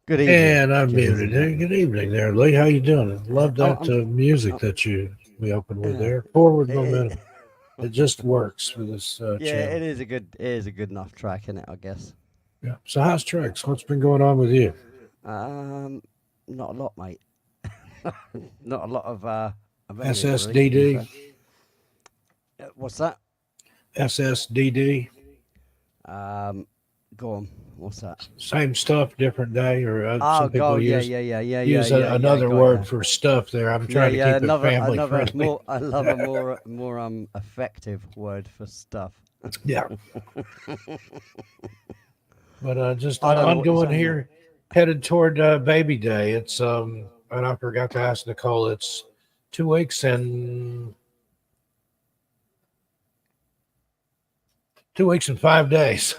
Good evening. And I'm Good muted. evening. Hey, good evening there, Lee. How you doing? Love Oh, that music oh, that we opened with yeah. there. Forward It, momentum. It just works for this yeah, channel. it is a good enough track in it, I guess. Yeah. So how's tracks? What's been going on with you? Um, Not a lot, mate. Not a lot of anything really. To be SSDD, fair. What's that? SSDD. Um, Go on. What's that? Same stuff, different day. Or Oh some people God, yeah, yeah, yeah, yeah, yeah, yeah, yeah. another Got word ya. for stuff there. I'm Yeah, trying to yeah. keep it family Another friendly. more. I love a more effective word for stuff. Yeah. But just I don't know what you're ongoing saying though. here, headed toward baby day. It's and I forgot to ask Nicole. It's 2 weeks and 2 weeks and 5 days.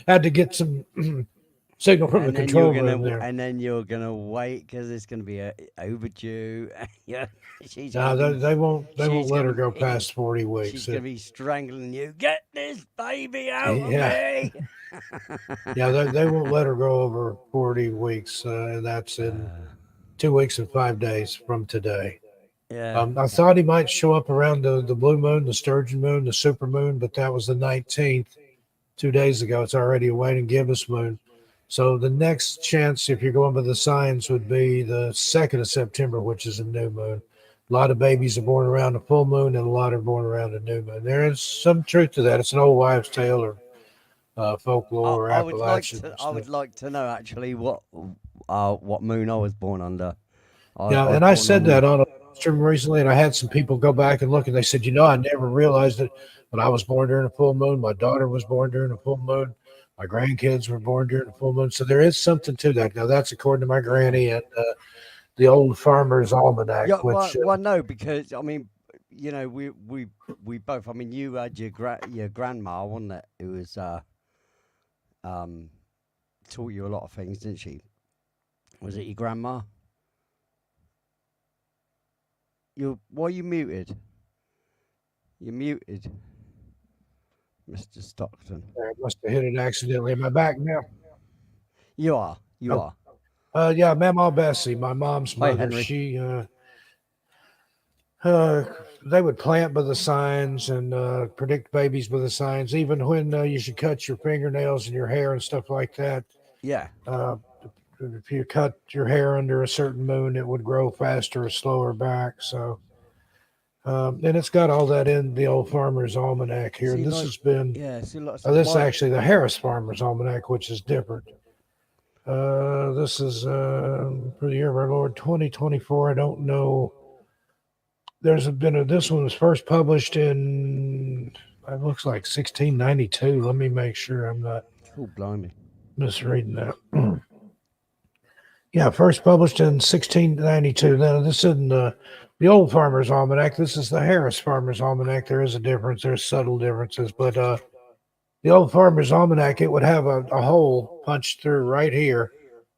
Had to get some signal from the control room there. And then you're gonna wait because it's gonna be overdue. Yeah, No, they won't she's let her gonna go be past 40 weeks. she's gonna be strangling you. Get this baby out of Yeah, me. yeah, they won't let her go over 40 weeks, and that's in uh, 2 weeks and 5 days from today. yeah, I thought he might show up around the blue moon, the sturgeon moon, the super moon, but that was the 19th. 2 days ago. It's already a waning gibbous moon. So the next chance, if you're going by the signs, would be the 2nd of September, which is a new moon. A lot of babies are born around a full moon, and a lot are born around a new moon. There is some truth to that. It's an old wives' tale or folklore or Appalachian I stuff. would like to know actually what moon I was born under. Yeah, I was and I born said on the that on a stream recently, and I had some people go back and look, and they said, I never realized it, but I was born during a full moon. My daughter was born during a full moon. My grandkids were born during a full moon. So there is something to that. Now, that's according to my yeah. granny and the old Farmer's Almanac, Yeah, which, no, because I mean, we both. I mean, you had your grandma, wasn't it? Who was um taught you a lot of things, didn't she? Was it your grandma? You why are you muted? You're muted, Mr. Stockton. I must have hit it accidentally. Am I back now? You are. You Oh, are. yeah, Mama Bessie, my mom's Hi, mother, Henry. she Uh, they would plant by the signs and predict babies by the signs, even when you should cut your fingernails and your hair and stuff like that. Yeah. Uh, if you cut your hair under a certain moon, it would grow faster or slower back. So, and it's got all that in the old Farmer's Almanac here. And See, this like, has been, yeah. See, like this is my. actually the Harris Farmer's Almanac, which is different. This is for the year of our Lord 2024. I don't know. This one was first published in, it looks like 1692. Let me make sure I'm not Oh, blimey. misreading that. Yeah, first published in 1692. Now, this isn't the old Farmer's Almanac. This is the Harris Farmer's Almanac. There is a difference. There's subtle differences. But the old Farmer's Almanac, it would have a hole punched through right here,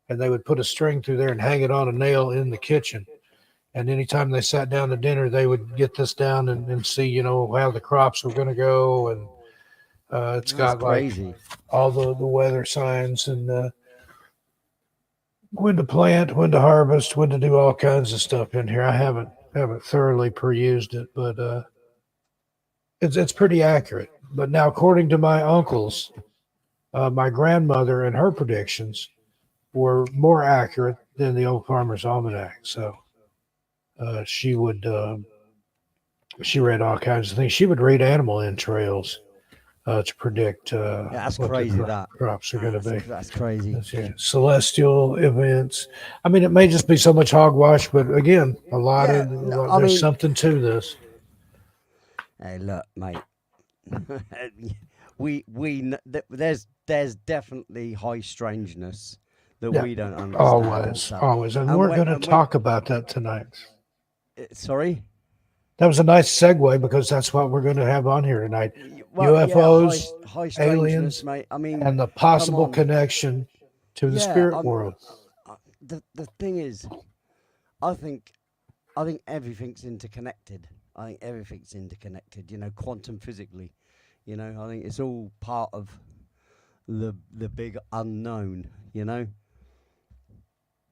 and they would put a string through there and hang it on a nail in the kitchen. And anytime they sat down to dinner, they would get this down and see, how the crops were going to go. And it's That's got like crazy. all the weather signs and when to plant, when to harvest, when to do all kinds of stuff in here. I haven't thoroughly perused it, but it's pretty accurate. But now, according to my uncles, my grandmother and her predictions were more accurate than the old Farmer's Almanac. So she would she read all kinds of things. She would read animal entrails to predict Yeah, that's what the crazy. That. crops are going to be. That's crazy. Celestial events. I mean, it may just be so much hogwash, but again, Yeah. No, I there's mean, something to this. hey, look, mate. There's definitely high strangeness that Yeah, we don't understand and always, stuff. always, and we're going to And when talk about that tonight. sorry. That was a nice segue because that's what we're going to have on here tonight: Well, yeah, UFOs, high strangeness, aliens, mate. I mean, and the come possible on. connection to the Yeah. spirit world. The thing is, I think I think everything's interconnected. I think everything's interconnected. You know, quantum physically. You know, I think it's all part of the big unknown. You know,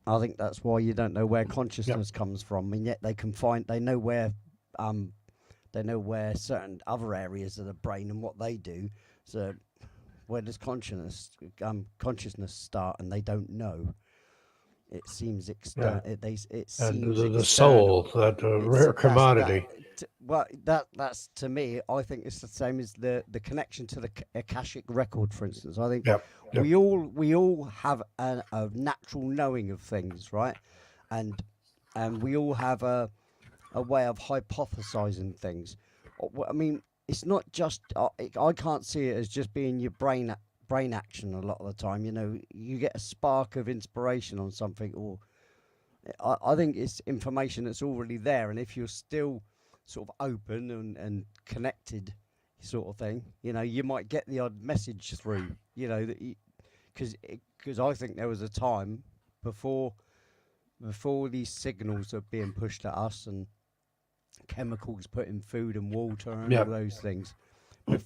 I think that's why you don't know where consciousness comes from, and yet they know where um, they know where certain other areas of the brain and what they do. So where does consciousness start, and they don't know. It seems Yeah. it And seems the external. soul, that It's rare that's that. commodity. Well, that's to me. I think it's the same as the connection to the akashic record, for instance. I think Yep. Yep. we all have a natural knowing of things, right? And we all have a way of hypothesizing things. I mean, it's not just I can't see it as just being your brain action a lot of the time. You know, you get a spark of inspiration on something, or I think it's information that's already there, and if you're still sort of open and connected, sort of thing, you know, you might get the odd message through. You know, that because I think there was a time before these signals are being pushed at us and chemicals put in food and water and all Yep. those things.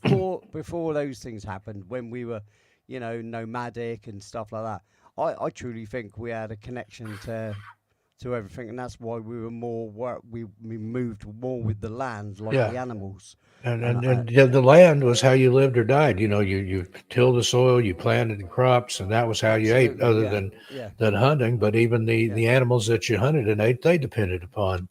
Before those things happened, when we were, you know, nomadic and stuff like that, I truly think we had a connection to everything, and that's why we were we moved more with the land like Yeah. the animals. And, And and and the land was how you lived or died. You know, you tilled the soil, you planted the crops, and that was how you ate. absolutely, Other yeah, yeah, than hunting, but even yeah, the animals that you hunted and ate, they depended upon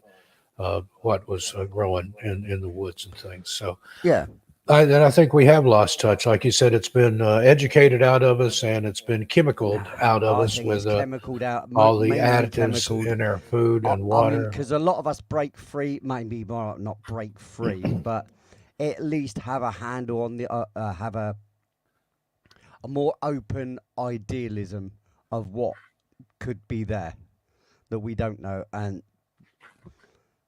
what was growing in the woods and things. So yeah. and I think we have lost touch. Like you said, it's been educated out of us, and it's been chemicaled out of I us think it's with chemicaled out, all the mainly additives chemicaled. in our food and I mean, water. because a lot of us break free, maybe not break free, but at least have a handle on have a more open idealism of what could be there that we don't know. And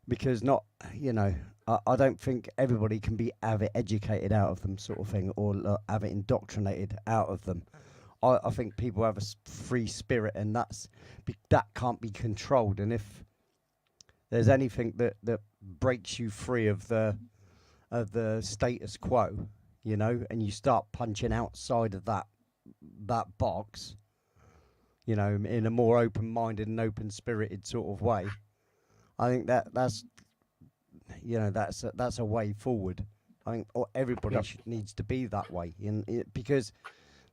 because not, you know, I don't think everybody can have it educated out of them, sort of thing, or have it indoctrinated out of them. I think people have a free spirit, and that can't be controlled. And if there's anything that breaks you free of the status quo, you know, and you start punching outside of that box, you know, in a more open-minded and open-spirited sort of way, I think that's you know that's a way forward. I think everybody Yep. needs to be that way, because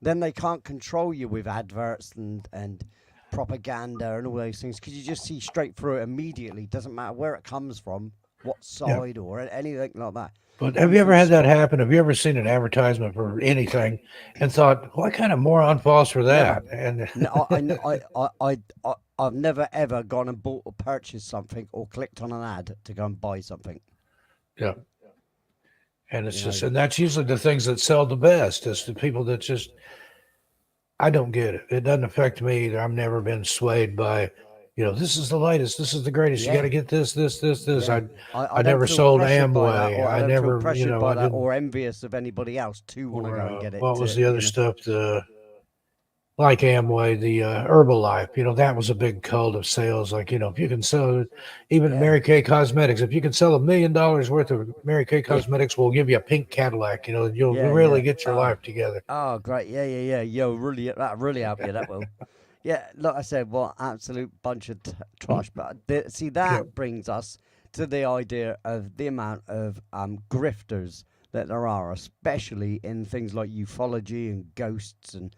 then they can't control you with adverts and propaganda and all those things, because you just see straight through it immediately. Doesn't matter where it comes from, what Yep. side or anything like that. But have You you ever can had that spot happen? Have you ever seen an advertisement for anything and thought, what kind of moron falls for never. that? And No, I've never ever gone and bought or purchased something or clicked on an ad to go and buy something. yeah, and it's You just, know, and that's usually the things that sell the best. Is the people that just, I don't get it. It doesn't affect me either. I've never been swayed by, this is the latest, this is the greatest. You got yeah, to get this. yeah. I I don't never feel sold pressured by that, Amway. or I I don't feel never, pressured I by that, didn't. or envious of anybody else to want to Or go and get it. what was To the other you know, stuff? The like Amway, the Herbalife, that was a big cult of sales. Like, if you can sell, even yeah, Mary Kay Cosmetics, if you can sell $1 million worth of Mary Kay yeah, Cosmetics, we'll give you a pink Cadillac. You'll yeah, really yeah. get your Oh, life together. oh, great, yeah, yeah, yeah. Yo, really, that really help you. That will. Yeah, like I said, what absolute bunch of trash. But see, Yeah. that brings us to the idea of the amount of grifters that there are, especially in things like ufology and ghosts and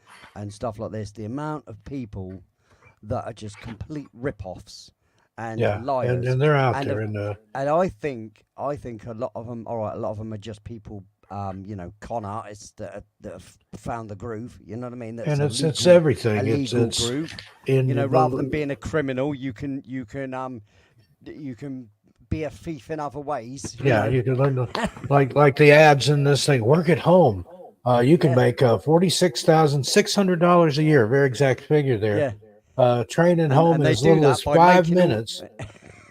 stuff like this. The amount of people that are just complete rip-offs and Yeah. liars, And they're out and there. And I think a lot of them. All right, a lot of them are just people. Con artists that have found the groove. You know what I mean? That's it's illegal, everything. illegal It's groove. in Rather than being a criminal, you can be a thief in other ways. You yeah, know? you can learn like the ads in this thing. Work at home. You can Yeah, make $46,600 a year. Very exact figure there. yeah. Train at And home and in they as do little as that by 5 minutes.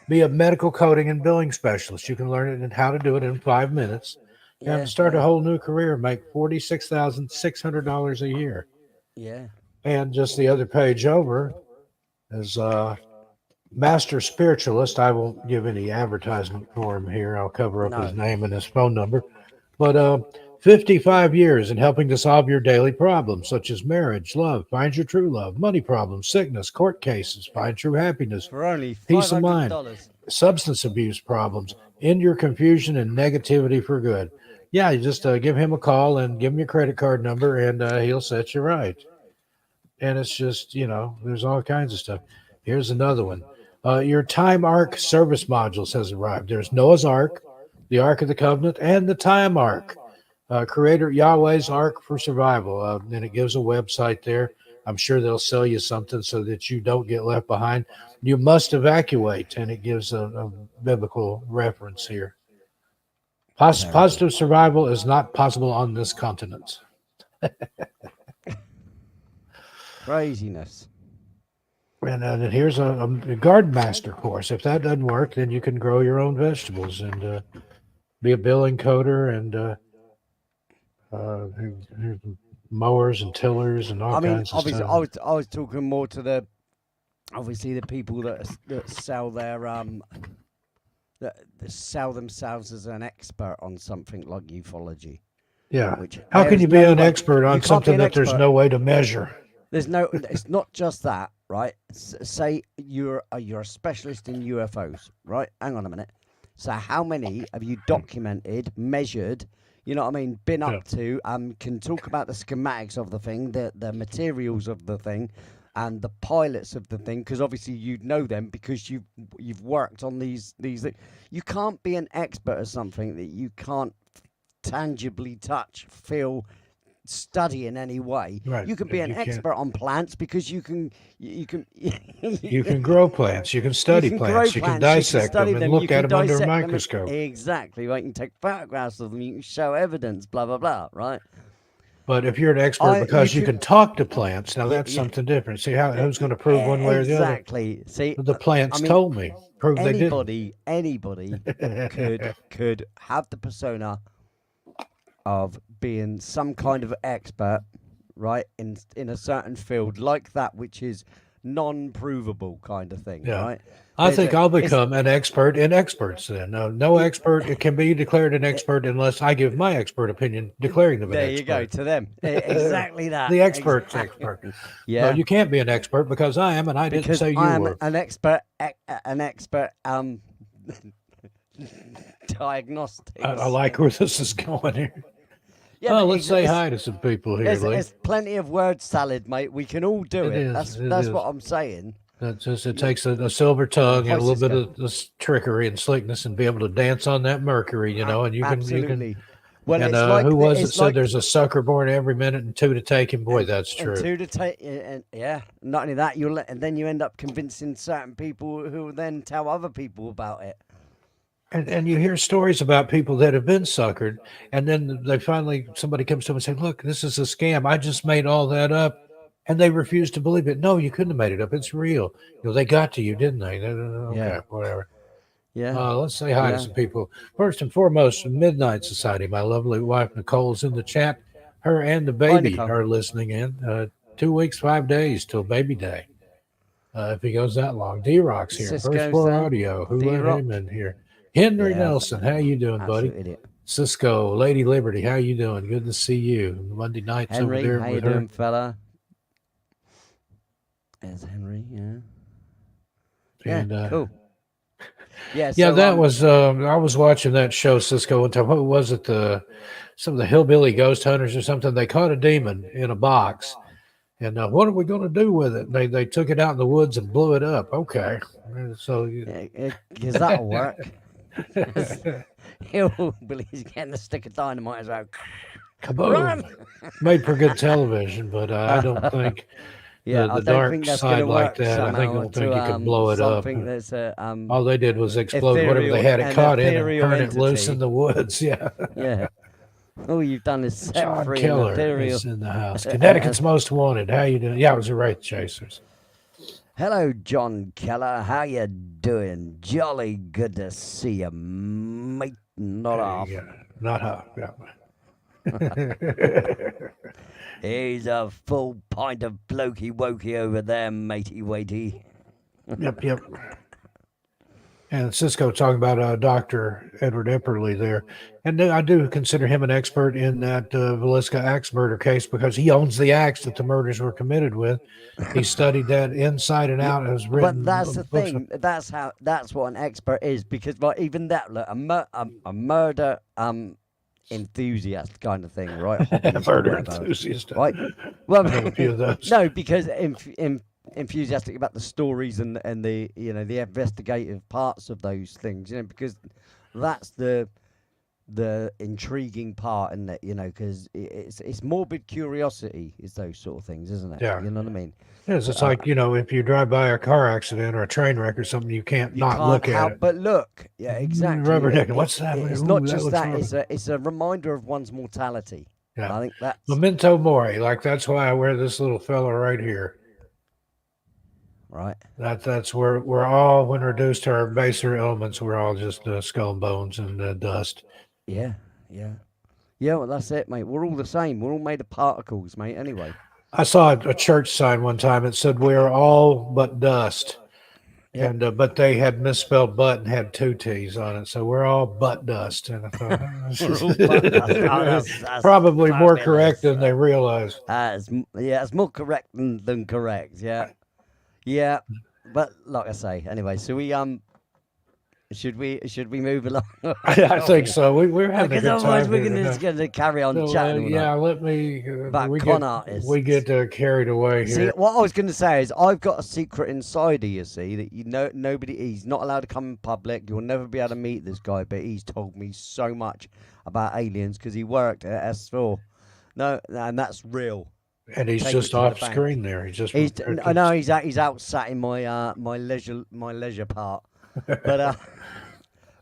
Be a medical coding and billing specialist. You can learn it and how to do it in 5 minutes and yeah, start a yeah, whole new career. Make $46,600 a year. yeah. And just the other page over is master spiritualist. I won't give any advertisement for him here. I'll cover up his No. name and his phone number. But 55 years in helping to solve your daily problems, such as marriage, love, find your true love, money problems, sickness, court cases, find true happiness, For only peace of mind, $500. substance abuse problems, end your confusion and negativity for good. Yeah, you just give him a call and give him your credit card number, and he'll set you right. And it's just, there's all kinds of stuff. Here's another one. Your time arc service modules has arrived. There's Noah's Ark, the Ark of the Covenant, and the Time Ark. Creator Yahweh's Ark for Survival. And it gives a website there. I'm sure they'll sell you something so that you don't get left behind. You must evacuate, and it gives a biblical reference here. Positive survival is not possible on this continent. Craziness. And here's a garden master course. If that doesn't work, then you can grow your own vegetables and be a billing coder and here's mowers and tillers and all kinds of obviously, stuff. I was talking more to the people that sell their that sell themselves as an expert on something like ufology. Yeah. How can you be an expert on something that there's no way to measure? There's no. It's not just that, right? Say you're a specialist in UFOs, right? Hang on a minute. So how many have you documented, measured? You know what I mean? Been up to? Can talk about the schematics of the thing, the materials of the thing, and the pilots of the thing, because obviously you know them because you've worked on these. You can't be an expert at something that you can't tangibly touch, feel, study in any way. Right. You can be an expert on plants because you can you can grow plants, you can study plants, you can dissect them and look at them under a microscope. Exactly, right. You can take photographs of them, you can show evidence, blah blah blah, right? But if you're an expert because you can talk to plants, now that's something different. See who's going to prove one way or the other? Exactly. See, the plants told me. Prove anybody could have the persona of being some kind of expert, right, in a certain field like that, which is non-provable kind of thing, right? I think I'll become an expert in experts then. No expert can be declared an expert unless I give my expert opinion declaring them an expert. There you go, to them. Exactly that. The expert's expert. Yeah. No, you can't be an expert because I am, and I didn't say you were. An expert diagnostics. I like where this is going here. Yeah, let's say hi to some people here, Lee. There's plenty of word salad, mate. We can all do it. That's what I'm saying. It takes a silver tongue and a little bit of this trickery and slickness and be able to dance on that mercury, and you can. Well, and who was it said there's a sucker born every minute and two to take him? Boy, that's true. Two to take, and not only that, and then you end up convincing certain people who then tell other people about it. And you hear stories about people that have been suckered, and then somebody comes to them and say, "Look, this is a scam. I just made all that up," and they refuse to believe it. No, you couldn't have made it up. It's real. They got to you, didn't they? Okay, whatever. Yeah. Let's say hi to some people. First and foremost, Midnight Society. My lovely wife Nicole's in the chat. Her and the baby are listening in. 2 weeks, 5 days till baby day. If he goes that long. D-Rock's here. First Floor Audio. Who let him in here? Henry Nelson, how you doing, buddy? Idiot. Cisco, Lady Liberty, how you doing? Good to see you. Monday nights Henry, over there how with you her. doing, fella? There's Henry, And, cool. That was. I was watching that show, Cisco, one time. What was it? Some of the hillbilly ghost hunters or something. They caught a demon in a box, and what are we going to do with it? And they took it out in the woods and blew it up. Okay, so because that'll work. He's getting the stick of dynamite as well. Kaboom! Made for good television, but I don't think. The dark side like that. I don't think you can blow it up. That's all they did was explode whatever they had it caught in and turn it loose in the woods. Yeah. Yeah. All you've done is set John free Keller is in the house. Connecticut's Most Wanted. How you doing? Yeah, it was the Wraith Chasers. Hello, John Keller. How you doing? Jolly good to see you, mate. Not off. Not off. Yeah. He's a full pint of blokey wokey over there, matey weighty. Yep. And Cisco talking about Dr. Edward Epperly there. And I do consider him an expert in that Villisca axe murder case because he owns the axe that the murders were committed with. He studied that inside and out and has written But that's the books. thing. That's what an expert is, because like even that, look, a murder enthusiast kind of thing, right? Hobbyist or Murder whatever, enthusiast. right? Well, I know a few of those. no, because enthusiastic about the stories and the the investigative parts of those things, because that's the intriguing part, isn't it? Because it's morbid curiosity is those sort of things, isn't it? Yeah. You know what I mean? Yes, it's like, if you drive by a car accident or a train wreck or something, you can't You not can't look help at it. but look. Yeah, exactly. Rubberneck. What's that? It's Ooh, not that just looks that. horrible. It's a reminder of one's mortality. Yeah. I think that's Memento mori. Like, that's why I wear this little fella right here. right. That's where we're all, when reduced to our baser elements, we're all just skull and bones and dust. Yeah, yeah, yeah. Well, that's it, mate. We're all the same. We're all made of particles, mate. Anyway. I saw a church sign one time. It said, "We're all but dust." Yep. And but they had misspelled "but" and had two T's on it, so we're all butt dust. And I thought, We're all butt dust. Oh, that's probably more fabulous. correct than they realized. It's more correct than correct. Yeah, yeah. But like I say, anyway. So we should we move along? I think so. We're having a Because good otherwise time we're here just tonight. going to carry on So, chatting. yeah, let me. About we con get artists. we get carried away See, here. what I was going to say is I've got a secret insider, you see, that nobody, he's not allowed to come in public. You'll never be able to meet this guy, but he's told me so much about aliens because he worked at S4. No, and that's real. And he's Take it just to the off bank. screen there. I know he's out sat in my leisure part,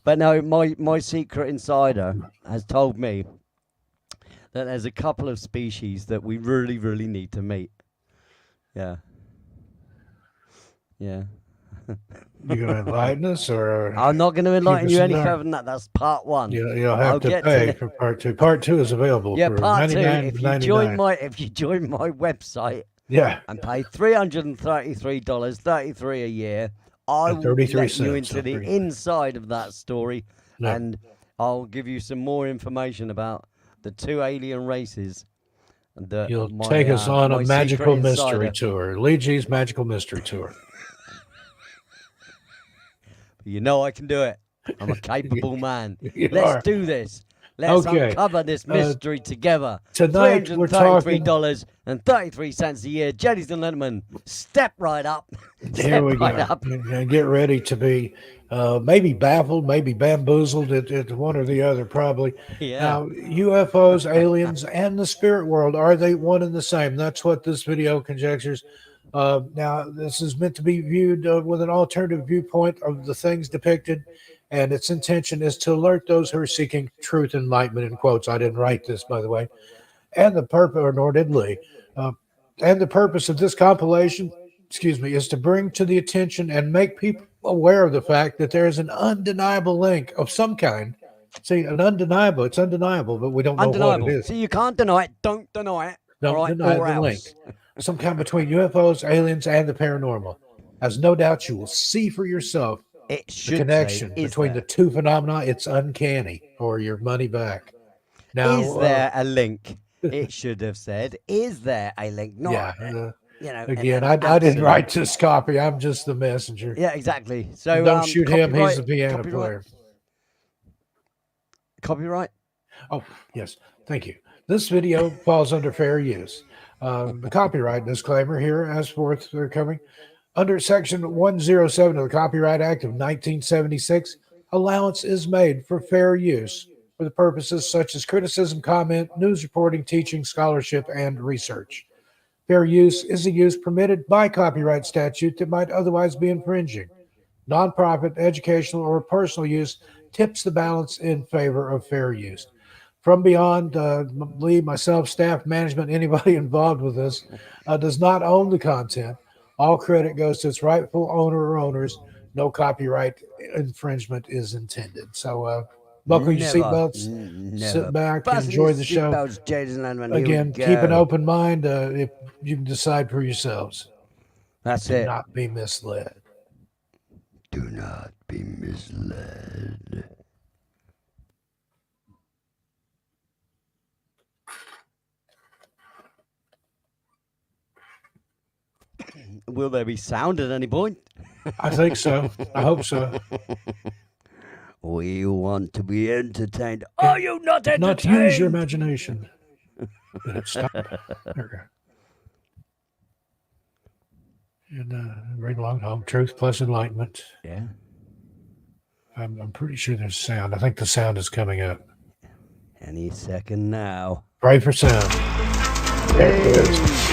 but no, my secret insider has told me that there's a couple of species that we really, really need to meet. Yeah. Yeah. You gonna enlighten us, or I'm not going to enlighten us you in any dark? further than that. That's part one. You'll I'll have to get pay to for part two. Part two is available Yeah, for part two. $99.99. If you join my website Yeah, and pay $333.33 a year, I will 33 let you cents, into the 33. inside of that story, No. and I'll give you some more information about the two alien races. And You'll take us on a my magical secret mystery insider. tour. Lee G's magical mystery tour. You know I can do it. I'm a capable man. You Let's are. do this. Let's Okay. uncover this mystery together. Tonight we're talking. $333.33 a year. Jenny's and Letterman, step right up. Here we go. Up. And get ready to be maybe baffled, maybe bamboozled at one or the other, probably. Yeah. Now, UFOs, aliens, and the spirit world, are they one and the same? That's what this video conjectures. Now, this is meant to be viewed with an alternative viewpoint of the things depicted, and its intention is to alert those who are seeking truth enlightenment, in quotes. I didn't write this, by the way. And the purpose, or nor did Lee. And the purpose of this compilation, is to bring to the attention and make people aware of the fact that there is an undeniable link of some kind. See, it's undeniable, but we don't know Undeniable. what it is. See, you can't deny it. Don't deny it. Don't all right, deny or the else. link. Some kind between UFOs, aliens, and the paranormal. As no doubt you will see for yourself It the should connection say, is between there? the two phenomena. It's uncanny, or your money back. Now, Is there a link? It should have said, is there a link? Not, yeah. an Again, I didn't absolute- write this copy. I'm just the messenger. Yeah, exactly. So Don't shoot him. He's the copyright- piano copyright- player. Copyright? Oh, yes. Thank you. This video falls under fair use. The copyright disclaimer here as forthcoming. Under Section 107 of the Copyright Act of 1976, allowance is made for fair use for the purposes such as criticism, comment, news reporting, teaching, scholarship, and research. Fair use is a use permitted by copyright statute that might otherwise be infringing. Nonprofit, educational, or personal use tips the balance in favor of fair use. From beyond, Lee, myself, staff, management, anybody involved with this does not own the content. All credit goes to its rightful owner or owners. No copyright infringement is intended. So buckle your seatbelts, sit back, enjoy the show. Again, keep an open mind if you can decide for yourselves. That's Do it. not be misled. Do not be misled. Will there be sound at any point? I think so. I hope so. We want to be entertained. Are you not entertained? Not use your imagination. Did it stop? There we go. And right along home, Truth plus Enlightenment. Yeah. I'm pretty sure there's sound. I think the sound is coming up. Any second now. Pray for sound. There it is.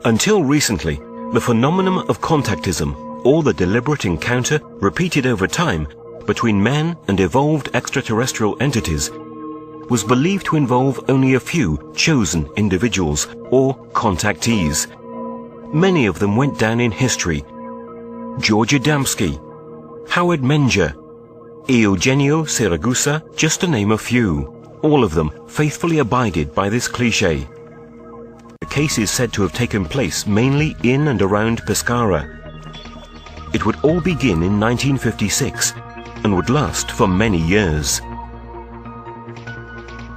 Until recently, the phenomenon of contactism, or the deliberate encounter repeated over time between men and evolved extraterrestrial entities, was believed to involve only a few chosen individuals, or contactees. Many of them went down in history. George Adamski, Howard Menger, Eugenio Siragusa, just to name a few. All of them faithfully abided by this cliché. The case is said to have taken place mainly in and around Pescara. It would all begin in 1956 and would last for many years.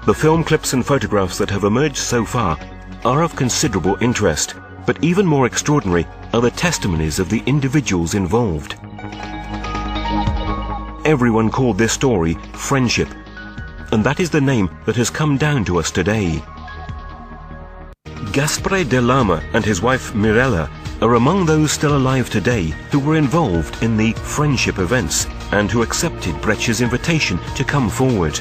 The film clips and photographs that have emerged so far are of considerable interest, but even more extraordinary are the testimonies of the individuals involved. Everyone called this story Friendship, and that is the name that has come down to us today. Gaspare de Lama and his wife Mirella are among those still alive today who were involved in the friendship events and who accepted Breccia's invitation to come forward.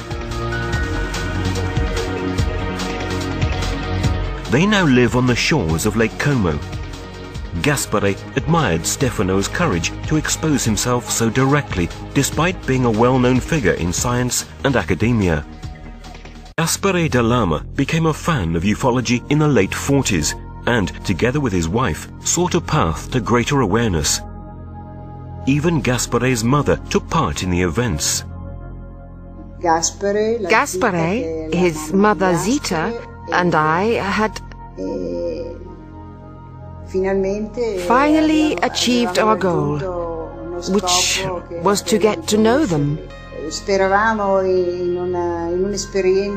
They now live on the shores of Lake Como. Gaspare admired Stefano's courage to expose himself so directly, despite being a well-known figure in science and academia. Gaspare de Lama became a fan of ufology in the late 40s and, together with his wife, sought a path to greater awareness. Even Gaspare's mother took part in the events. Gaspare, his mother Zita, and I had finally achieved our goal, which was to get to know them.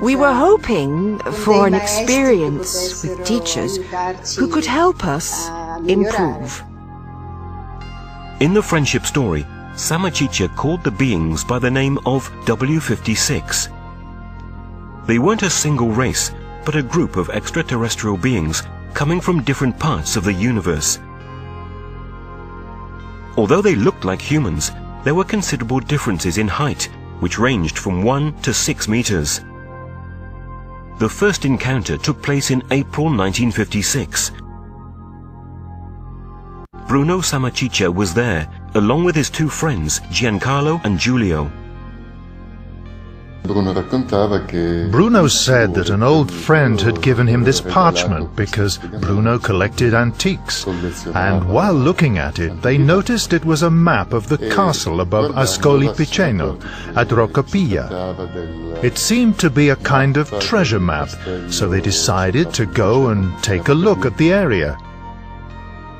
We were hoping for an experience with teachers who could help us improve. In the friendship story, Samachicha called the beings by the name of W56. They weren't a single race, but a group of extraterrestrial beings coming from different parts of the universe. Although they looked like humans, there were considerable differences in height, which ranged from 1 to 6 meters. The first encounter took place in April 1956. Bruno Samachicha was there, along with his two friends, Giancarlo and Giulio. Bruno said that an old friend had given him this parchment because Bruno collected antiques, and while looking at it they noticed it was a map of the castle above Ascoli Piceno at Roccapiglia. It seemed to be a kind of treasure map, so they decided to go and take a look at the area.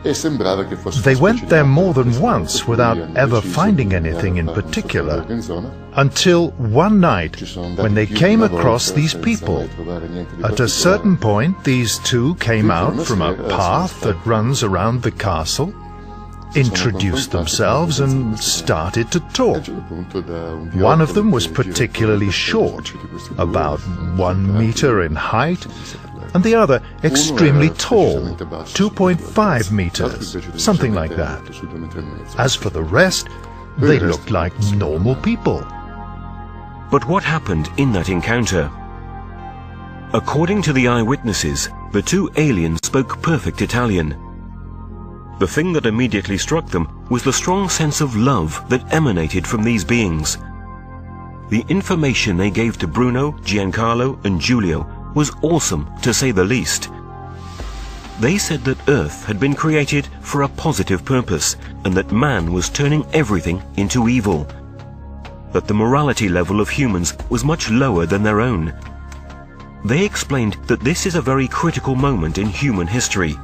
They went there more than once without ever finding anything in particular, until one night when they came across these people. At a certain point, these two came out from a path that runs around the castle, introduced themselves and started to talk. One of them was particularly short, about 1 meter in height, and the other extremely tall, 2.5 meters, something like that. As for the rest, they looked like normal people. But what happened in that encounter? According to the eyewitnesses, the two aliens spoke perfect Italian. The thing that immediately struck them was the strong sense of love that emanated from these beings. The information they gave to Bruno, Giancarlo, and Giulio was awesome, to say the least. They said that Earth had been created for a positive purpose, and that man was turning everything into evil. That the morality level of humans was much lower than their own. They explained that this is a very critical moment in human history.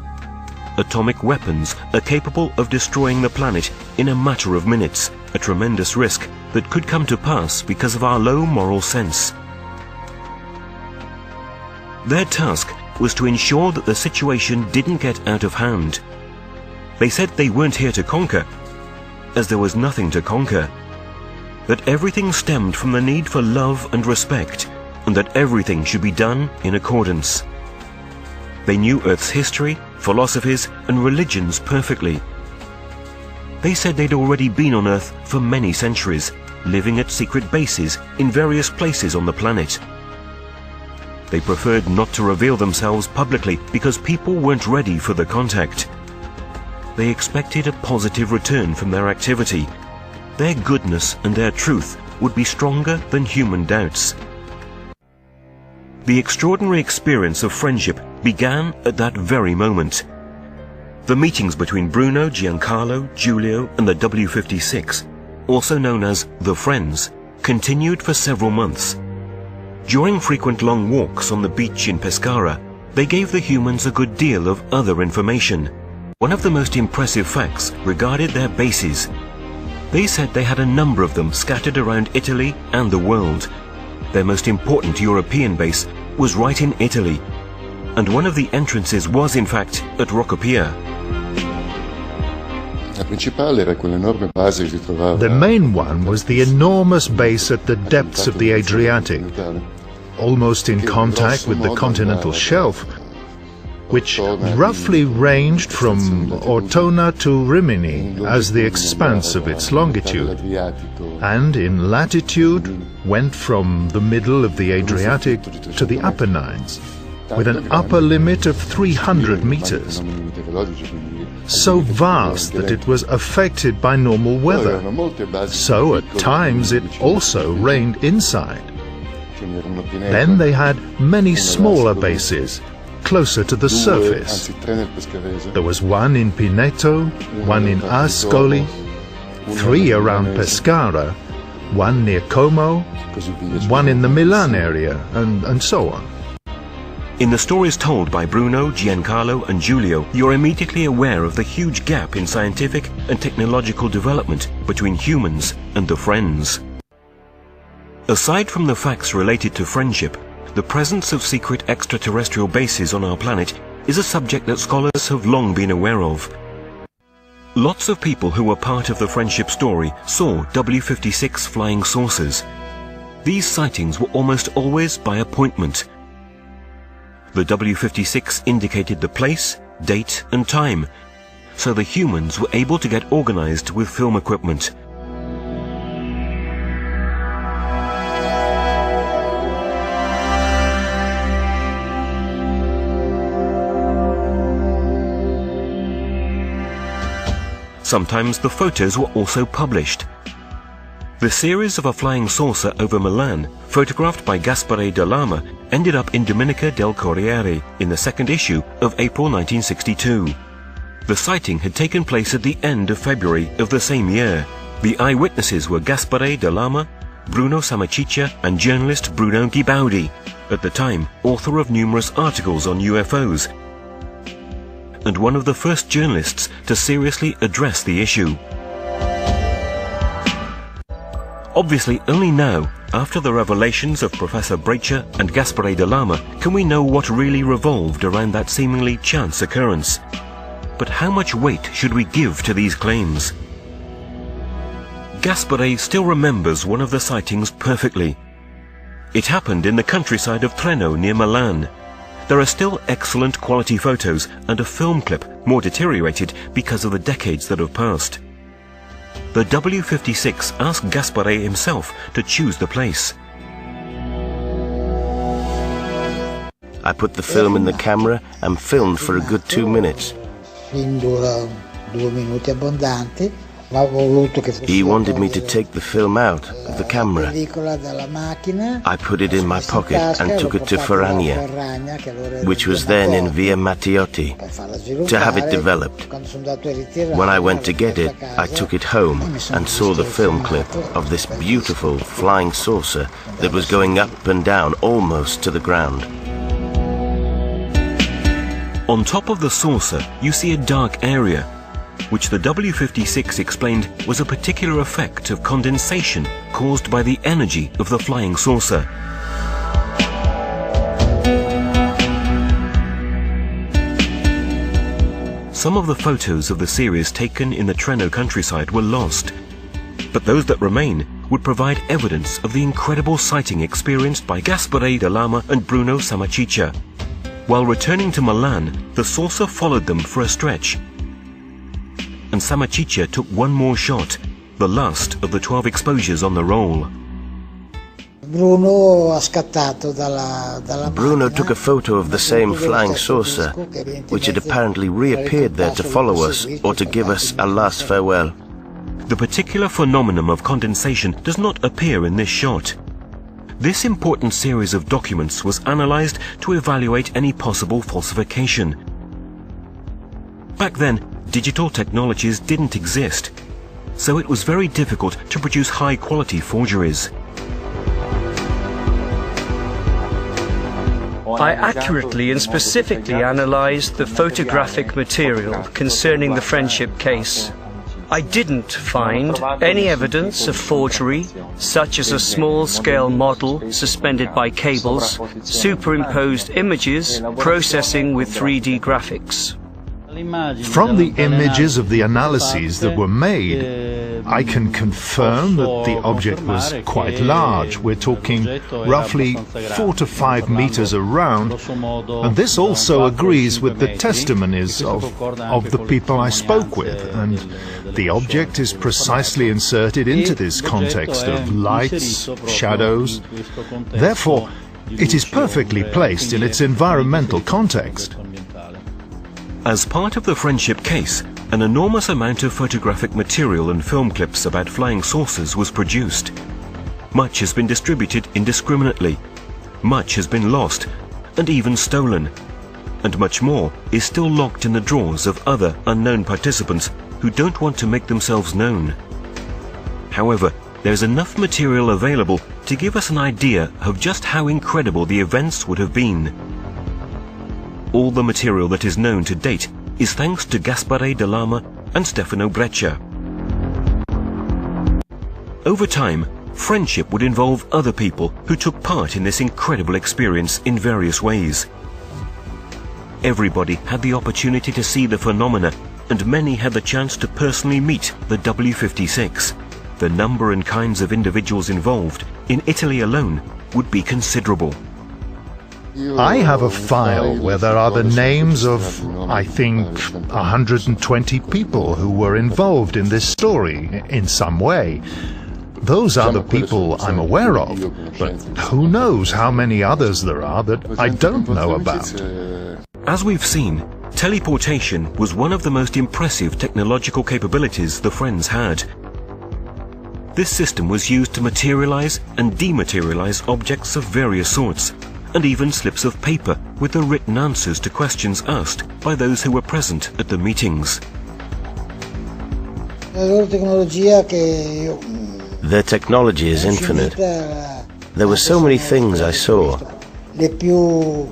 Atomic weapons are capable of destroying the planet in a matter of minutes, a tremendous risk that could come to pass because of our low moral sense. Their task was to ensure that the situation didn't get out of hand. They said they weren't here to conquer, as there was nothing to conquer. That everything stemmed from the need for love and respect, and that everything should be done in accordance. They knew Earth's history, philosophies, and religions perfectly. They said they'd already been on Earth for many centuries, living at secret bases in various places on the planet. They preferred not to reveal themselves publicly because people weren't ready for the contact. They expected a positive return from their activity. Their goodness and their truth would be stronger than human doubts. The extraordinary experience of friendship began at that very moment. The meetings between Bruno, Giancarlo, Giulio, and the W56, also known as the Friends, continued for several months. During frequent long walks on the beach in Pescara, they gave the humans a good deal of other information. One of the most impressive facts regarded their bases. They said they had a number of them scattered around Italy and the world. Their most important European base was right in Italy, and one of the entrances was in fact at Roccopia. The main one was the enormous base at the depths of the Adriatic, almost in contact with the continental shelf, which roughly ranged from Ortona to Rimini as the expanse of its longitude, and in latitude went from the middle of the Adriatic to the Apennines, with an upper limit of 300 meters, so vast that it was affected by normal weather, so at times it also rained inside. Then they had many smaller bases, closer to the surface. There was one in Pineto, one in Ascoli, 3 around Pescara, one near Como, one in the Milan area, and so on. In the stories told by Bruno, Giancarlo, and Giulio, you're immediately aware of the huge gap in scientific and technological development between humans and the Friends. Aside from the facts related to friendship, the presence of secret extraterrestrial bases on our planet is a subject that scholars have long been aware of. Lots of people who were part of the friendship story saw W56 flying saucers. These sightings were almost always by appointment. The W56 indicated the place, date, and time, so the humans were able to get organized with film equipment. Sometimes the photos were also published. The series of a flying saucer over Milan, photographed by Gaspare de Lama, ended up in Domenica del Corriere in the second issue of April 1962. The sighting had taken place at the end of February of the same year. The eyewitnesses were Gaspare de Lama, Bruno Samaciccia, and journalist Bruno Gibaudi, at the time author of numerous articles on UFOs, and one of the first journalists to seriously address the issue. Obviously, only now, after the revelations of Professor Breccia and Gaspare de Lama, can we know what really revolved around that seemingly chance occurrence. But how much weight should we give to these claims? Gaspare still remembers one of the sightings perfectly. It happened in the countryside of Treno near Milan. There are still excellent quality photos and a film clip, more deteriorated because of the decades that have passed. The W56 asked Gaspare himself to choose the place. I put the film in the camera and filmed for a good 2 minutes. He wanted me to take the film out of the camera. I put it in my pocket and took it to Ferrania, which was then in Via Mattiotti, to have it developed. When I went to get it, I took it home and saw the film clip of this beautiful flying saucer that was going up and down almost to the ground. On top of the saucer, you see a dark area, which the W56 explained was a particular effect of condensation caused by the energy of the flying saucer. Some of the photos of the series taken in the Treno countryside were lost, but those that remain would provide evidence of the incredible sighting experienced by Gaspare de Lama and Bruno Sammachicha. While returning to Milan, the saucer followed them for a stretch, and Sammachicha took one more shot, the last of the 12 exposures on the roll. Bruno took a photo of the same flying saucer, which had apparently reappeared there to follow us or to give us a last farewell. The particular phenomenon of condensation does not appear in this shot. This important series of documents was analyzed to evaluate any possible falsification. Back then, digital technologies didn't exist, so it was very difficult to produce high-quality forgeries. I accurately and specifically analyzed the photographic material concerning the friendship case. I didn't find any evidence of forgery, such as a small-scale model suspended by cables, superimposed images, processing with 3D graphics. From the images of the analyses that were made, I can confirm that the object was quite large. We're talking roughly 4 to 5 meters around, and this also agrees with the testimonies of the people I spoke with, and the object is precisely inserted into this context of lights, shadows. Therefore, it is perfectly placed in its environmental context. As part of the friendship case, an enormous amount of photographic material and film clips about flying saucers was produced. Much has been distributed indiscriminately, much has been lost, and even stolen, and much more is still locked in the drawers of other unknown participants who don't want to make themselves known. However, there's enough material available to give us an idea of just how incredible the events would have been. All the material that is known to date is thanks to Gaspare de Lama and Stefano Breccia. Over time, friendship would involve other people who took part in this incredible experience in various ways. Everybody had the opportunity to see the phenomena, and many had the chance to personally meet the W56. The number and kinds of individuals involved, in Italy alone, would be considerable. I have a file where there are the names of, I think, 120 people who were involved in this story in some way. Those are the people I'm aware of, but who knows how many others there are that I don't know about. As we've seen, teleportation was one of the most impressive technological capabilities the Friends had. This system was used to materialize and dematerialize objects of various sorts, and even slips of paper with the written answers to questions asked by those who were present at the meetings. Their technology is infinite. There were so many things I saw. The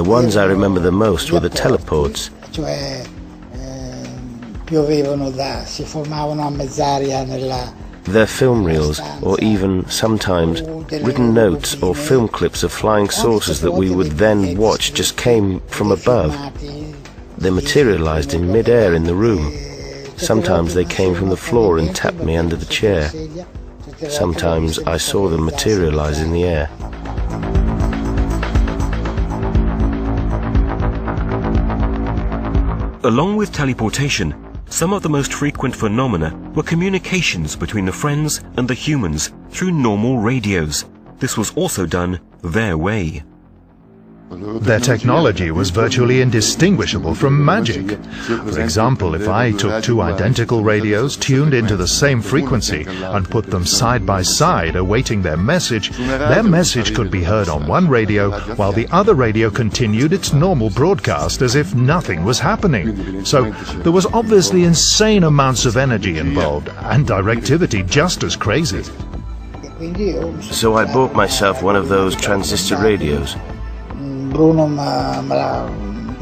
ones I remember the most were the teleports. Their film reels, or even, sometimes, written notes or film clips of flying saucers that we would then watch just came from above. They materialized in mid-air in the room. Sometimes they came from the floor and tapped me under the chair. Sometimes I saw them materialize in the air. Along with teleportation, some of the most frequent phenomena were communications between the Friends and the humans through normal radios. This was also done their way. Their technology was virtually indistinguishable from magic. For example, if I took 2 identical radios tuned into the same frequency and put them side by side awaiting their message could be heard on one radio while the other radio continued its normal broadcast as if nothing was happening. So there was obviously insane amounts of energy involved and directivity just as crazy. So I bought myself one of those transistor radios.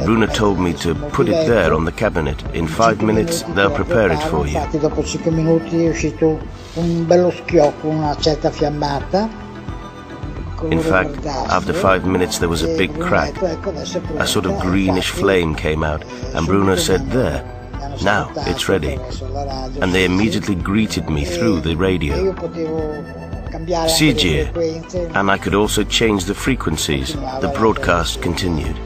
Bruno told me to put it there on the cabinet. In 5 minutes, they'll prepare it for you. Dopo 5 minuti è uscito un bello schiocco, una certa fiammata. In fact, after 5 minutes there was a big crack. A sort of greenish flame came out, and Bruno said, "There, now it's ready." And they immediately greeted me through the radio. Sigir, and I could also change the frequencies. The broadcast continued.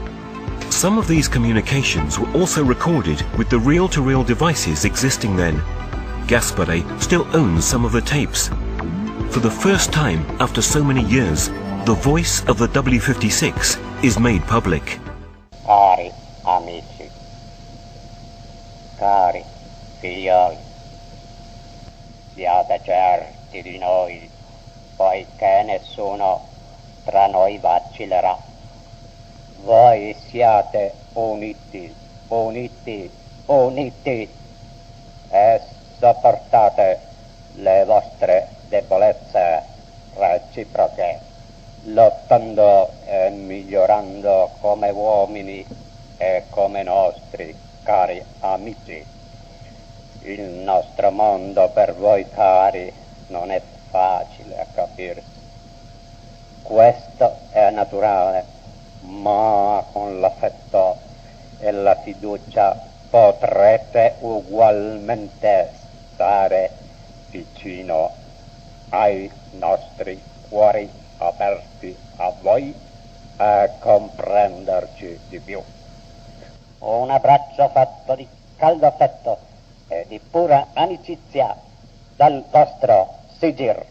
Some of these communications were also recorded with the reel-to-reel devices existing then. Gaspare still owns some of the tapes. For the first time after so many years, the voice of the W56 is made public. Cari amici, cari figlioli, siate certi di noi, poiché nessuno tra noi vacillerà. Voi siate uniti, uniti, uniti e sopportate le vostre debolezze reciproche, lottando e migliorando come uomini e come nostri cari amici. Il nostro mondo per voi cari non è facile a capirsi. Questo è naturale. Ma con l'affetto e la fiducia potrete ugualmente stare vicino ai nostri cuori aperti a voi e comprenderci di più. Un abbraccio fatto di caldo affetto e di pura amicizia dal vostro Sigir.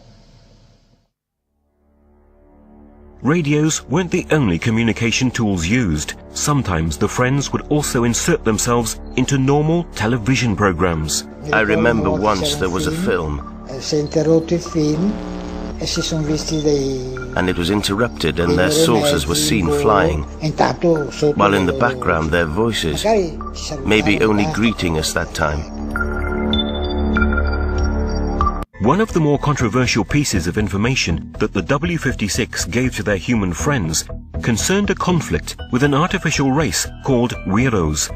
Radios weren't the only communication tools used. Sometimes the friends would also insert themselves into normal television programs. I remember once there was a film, and it was interrupted and their saucers were seen flying, while in the background their voices, maybe only greeting us that time. One of the more controversial pieces of information that the W56 gave to their human friends concerned a conflict with an artificial race called Weros,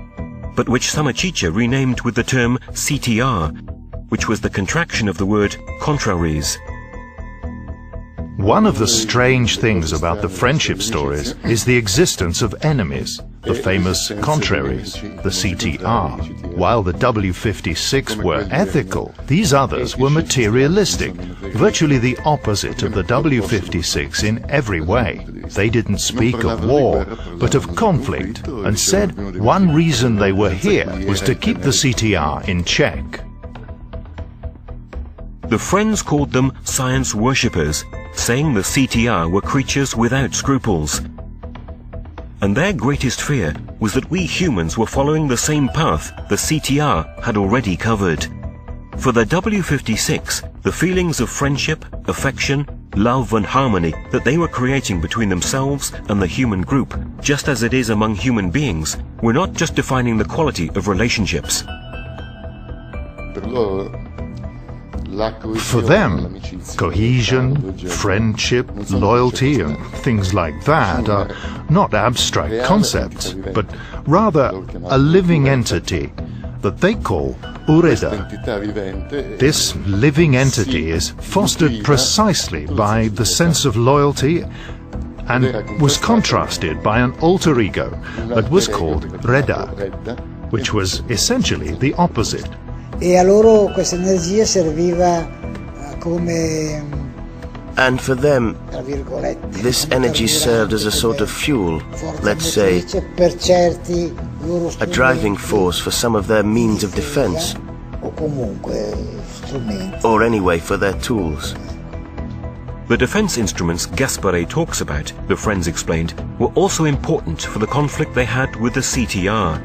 but which Samachicha renamed with the term CTR, which was the contraction of the word contraries. One of the strange things about the friendship stories is the existence of enemies, the famous contraries, the CTR. While the W56 were ethical, these others were materialistic, virtually the opposite of the W56 in every way. They didn't speak of war, but of conflict, and said one reason they were here was to keep the CTR in check. The friends called them science worshippers, saying the CTR were creatures without scruples. And their greatest fear was that we humans were following the same path the CTR had already covered. For the W56, the feelings of friendship, affection, love and harmony that they were creating between themselves and the human group, just as it is among human beings, were not just defining the quality of relationships. For them, cohesion, friendship, loyalty, and things like that are not abstract concepts, but rather a living entity that they call Ureda. This living entity is fostered precisely by the sense of loyalty and was contrasted by an alter ego that was called Reda, which was essentially the opposite. E a loro questa energia serviva come, and for them, this energy served as a sort of fuel, let's say, a driving force for some of their means of defense, or anyway for their tools. The defense instruments Gaspare talks about, the friends explained, were also important for the conflict they had with the CTR.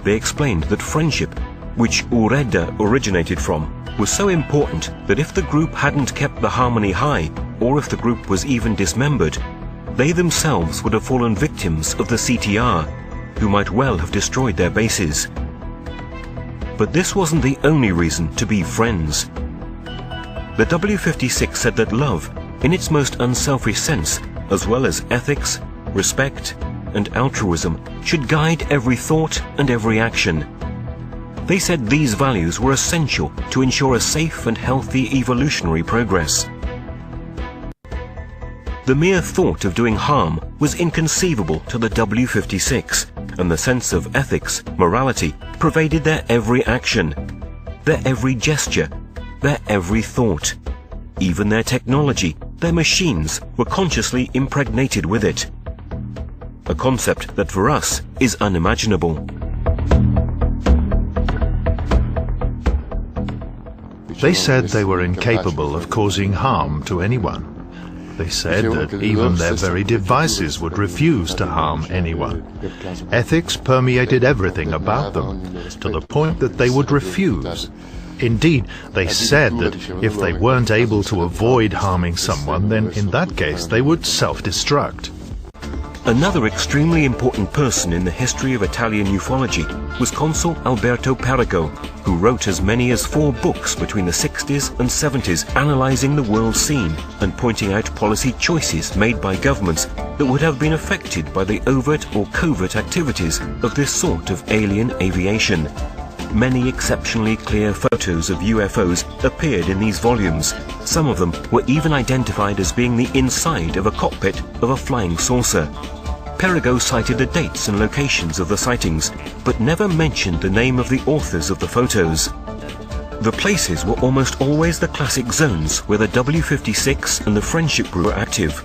They explained that friendship, which Ureda originated from, was so important that if the group hadn't kept the harmony high, or if the group was even dismembered, they themselves would have fallen victims of the CTR, who might well have destroyed their bases. But this wasn't the only reason to be friends. The W56 said that love, in its most unselfish sense, as well as ethics, respect, and altruism, should guide every thought and every action. They said these values were essential to ensure a safe and healthy evolutionary progress. The mere thought of doing harm was inconceivable to the W56, and the sense of ethics, morality, pervaded their every action, their every gesture, their every thought. Even their technology, their machines, were consciously impregnated with it. A concept that for us is unimaginable. They said they were incapable of causing harm to anyone. They said that even their very devices would refuse to harm anyone. Ethics permeated everything about them, to the point that they would refuse. Indeed, they said that if they weren't able to avoid harming someone, then in that case they would self-destruct. Another extremely important person in the history of Italian ufology was Consul Alberto Perego, who wrote as many as 4 books between the 60s and 70s analyzing the world scene and pointing out policy choices made by governments that would have been affected by the overt or covert activities of this sort of alien aviation. Many exceptionally clear photos of UFOs appeared in these volumes. Some of them were even identified as being the inside of a cockpit of a flying saucer. Perego cited the dates and locations of the sightings, but never mentioned the name of the authors of the photos. The places were almost always the classic zones where the W56 and the Friendship Group were active.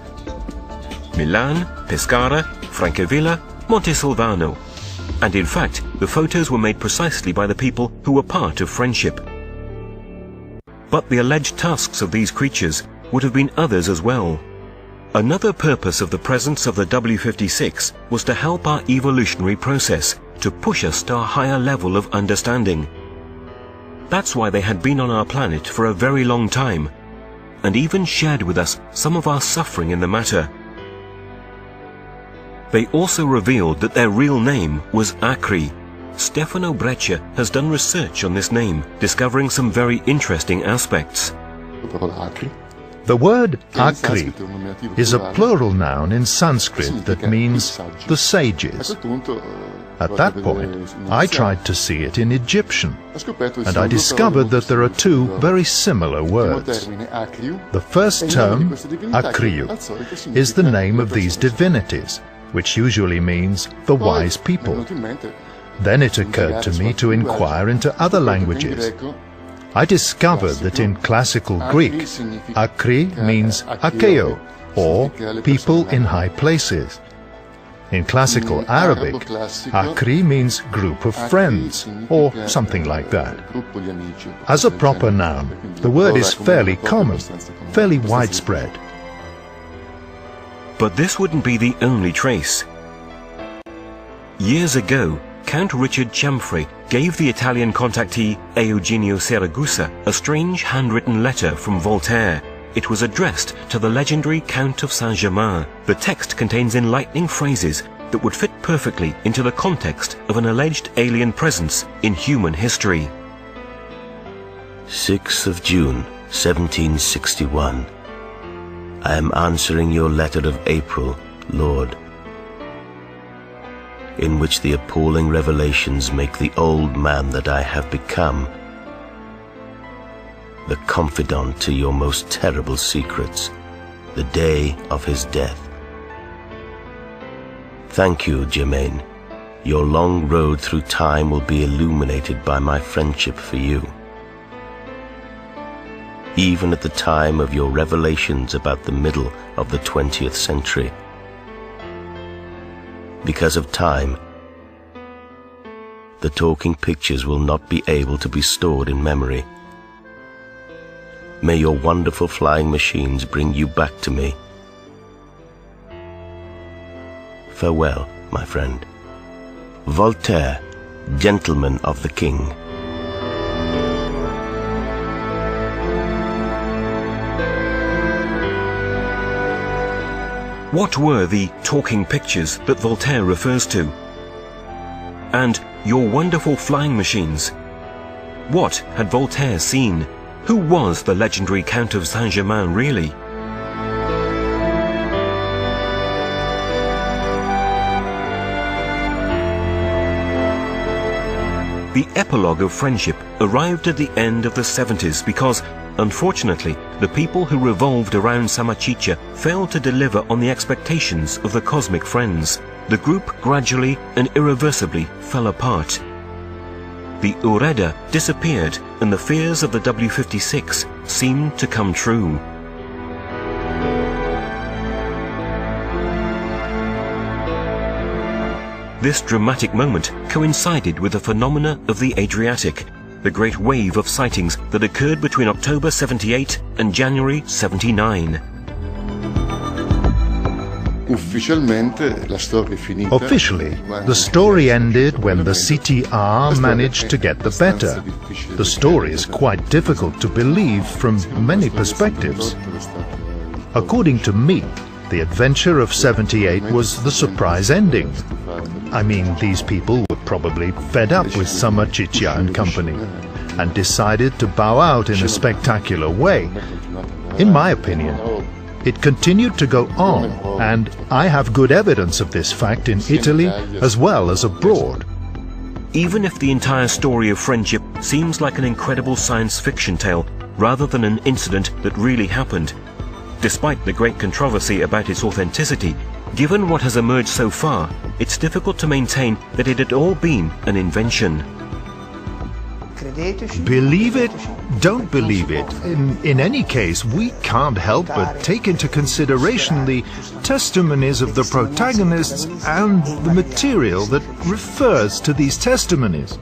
Milan, Pescara, Francavilla, Montesilvano. And in fact, the photos were made precisely by the people who were part of Friendship. But the alleged tasks of these creatures would have been others as well. Another purpose of the presence of the W56 was to help our evolutionary process, to push us to a higher level of understanding. That's why they had been on our planet for a very long time, and even shared with us some of our suffering in the matter. They also revealed that their real name was Acri. Stefano Breccia has done research on this name, discovering some very interesting aspects. The word Acri is a plural noun in Sanskrit that means the sages. At that point, I tried to see it in Egyptian, and I discovered that there are 2 very similar words. The first term, Akriyu, is the name of these divinities, which usually means the wise people. Then it occurred to me to inquire into other languages. I discovered that in classical Greek, Akri means Akeo, or people in high places. In classical Arabic, Akri means group of friends, or something like that. As a proper noun, the word is fairly common, fairly widespread. But this wouldn't be the only trace. Years ago, Count Richard Cianfrè gave the Italian contactee Eugenio Siragusa a strange handwritten letter from Voltaire. It was addressed to the legendary Count of Saint-Germain. The text contains enlightening phrases that would fit perfectly into the context of an alleged alien presence in human history. 6th of June, 1761. I am answering your letter of April, Lord, in which the appalling revelations make the old man that I have become the confidant to your most terrible secrets, the day of his death. Thank you, Germain. Your long road through time will be illuminated by my friendship for you. Even at the time of your revelations about the middle of the 20th century. Because of time, the talking pictures will not be able to be stored in memory. May your wonderful flying machines bring you back to me. Farewell, my friend. Voltaire, Gentleman of the King. What were the talking pictures that Voltaire refers to? And your wonderful flying machines? What had Voltaire seen? Who was the legendary Count of Saint-Germain really? The epilogue of friendship arrived at the end of the 70s because, unfortunately, the people who revolved around Samachicha failed to deliver on the expectations of the cosmic friends. The group gradually and irreversibly fell apart. The Ureda disappeared and the fears of the W56 seemed to come true. This dramatic moment coincided with the phenomena of the Adriatic, the great wave of sightings that occurred between October 78 and January 79. Officially, the story ended when the CTR managed to get the better. The story is quite difficult to believe from many perspectives. According to me, the adventure of 78 was the surprise ending. I mean, these people were probably fed up with Samachicha and company and decided to bow out in a spectacular way. In my opinion, it continued to go on, and I have good evidence of this fact in Italy as well as abroad. Even if the entire story of friendship seems like an incredible science fiction tale rather than an incident that really happened, despite the great controversy about its authenticity, given what has emerged so far, it's difficult to maintain that it had all been an invention. Believe it, don't believe it. In any case, we can't help but take into consideration the testimonies of the protagonists and the material that refers to these testimonies.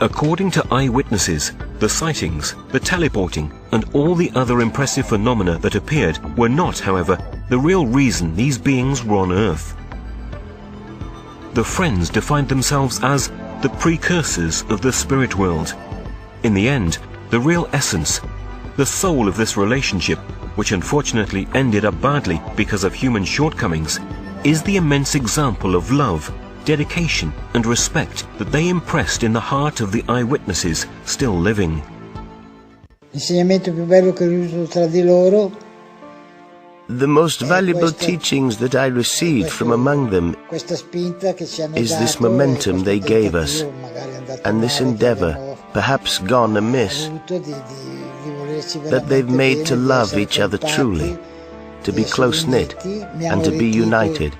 According to eyewitnesses, the sightings, the teleporting, and all the other impressive phenomena that appeared were not, however, the real reason these beings were on Earth. The Friends defined themselves as the precursors of the spirit world. In the end, the real essence, the soul of this relationship, which unfortunately ended up badly because of human shortcomings, is the immense example of love, dedication and respect that they impressed in the heart of the eyewitnesses still living. L'insegnamento più bello che ho ricevuto tra di loro. The most valuable teachings that I received from among them is this momentum they gave us, and this endeavor, perhaps gone amiss, that they've made to love each other truly, to be close-knit, and to be united.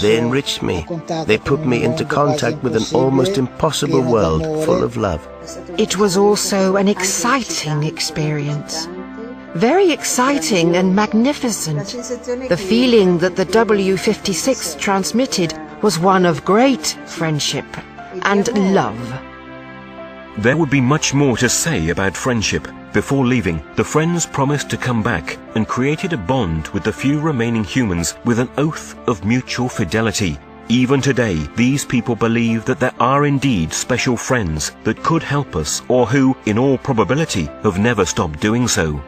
They enriched me. They put me into contact with an almost impossible world full of love. It was also an exciting experience. Very exciting and magnificent. The feeling that the W56 transmitted was one of great friendship and love. There would be much more to say about friendship. Before leaving, the Friends promised to come back and created a bond with the few remaining humans with an oath of mutual fidelity. Even today, these people believe that there are indeed special friends that could help us, or who, in all probability, have never stopped doing so.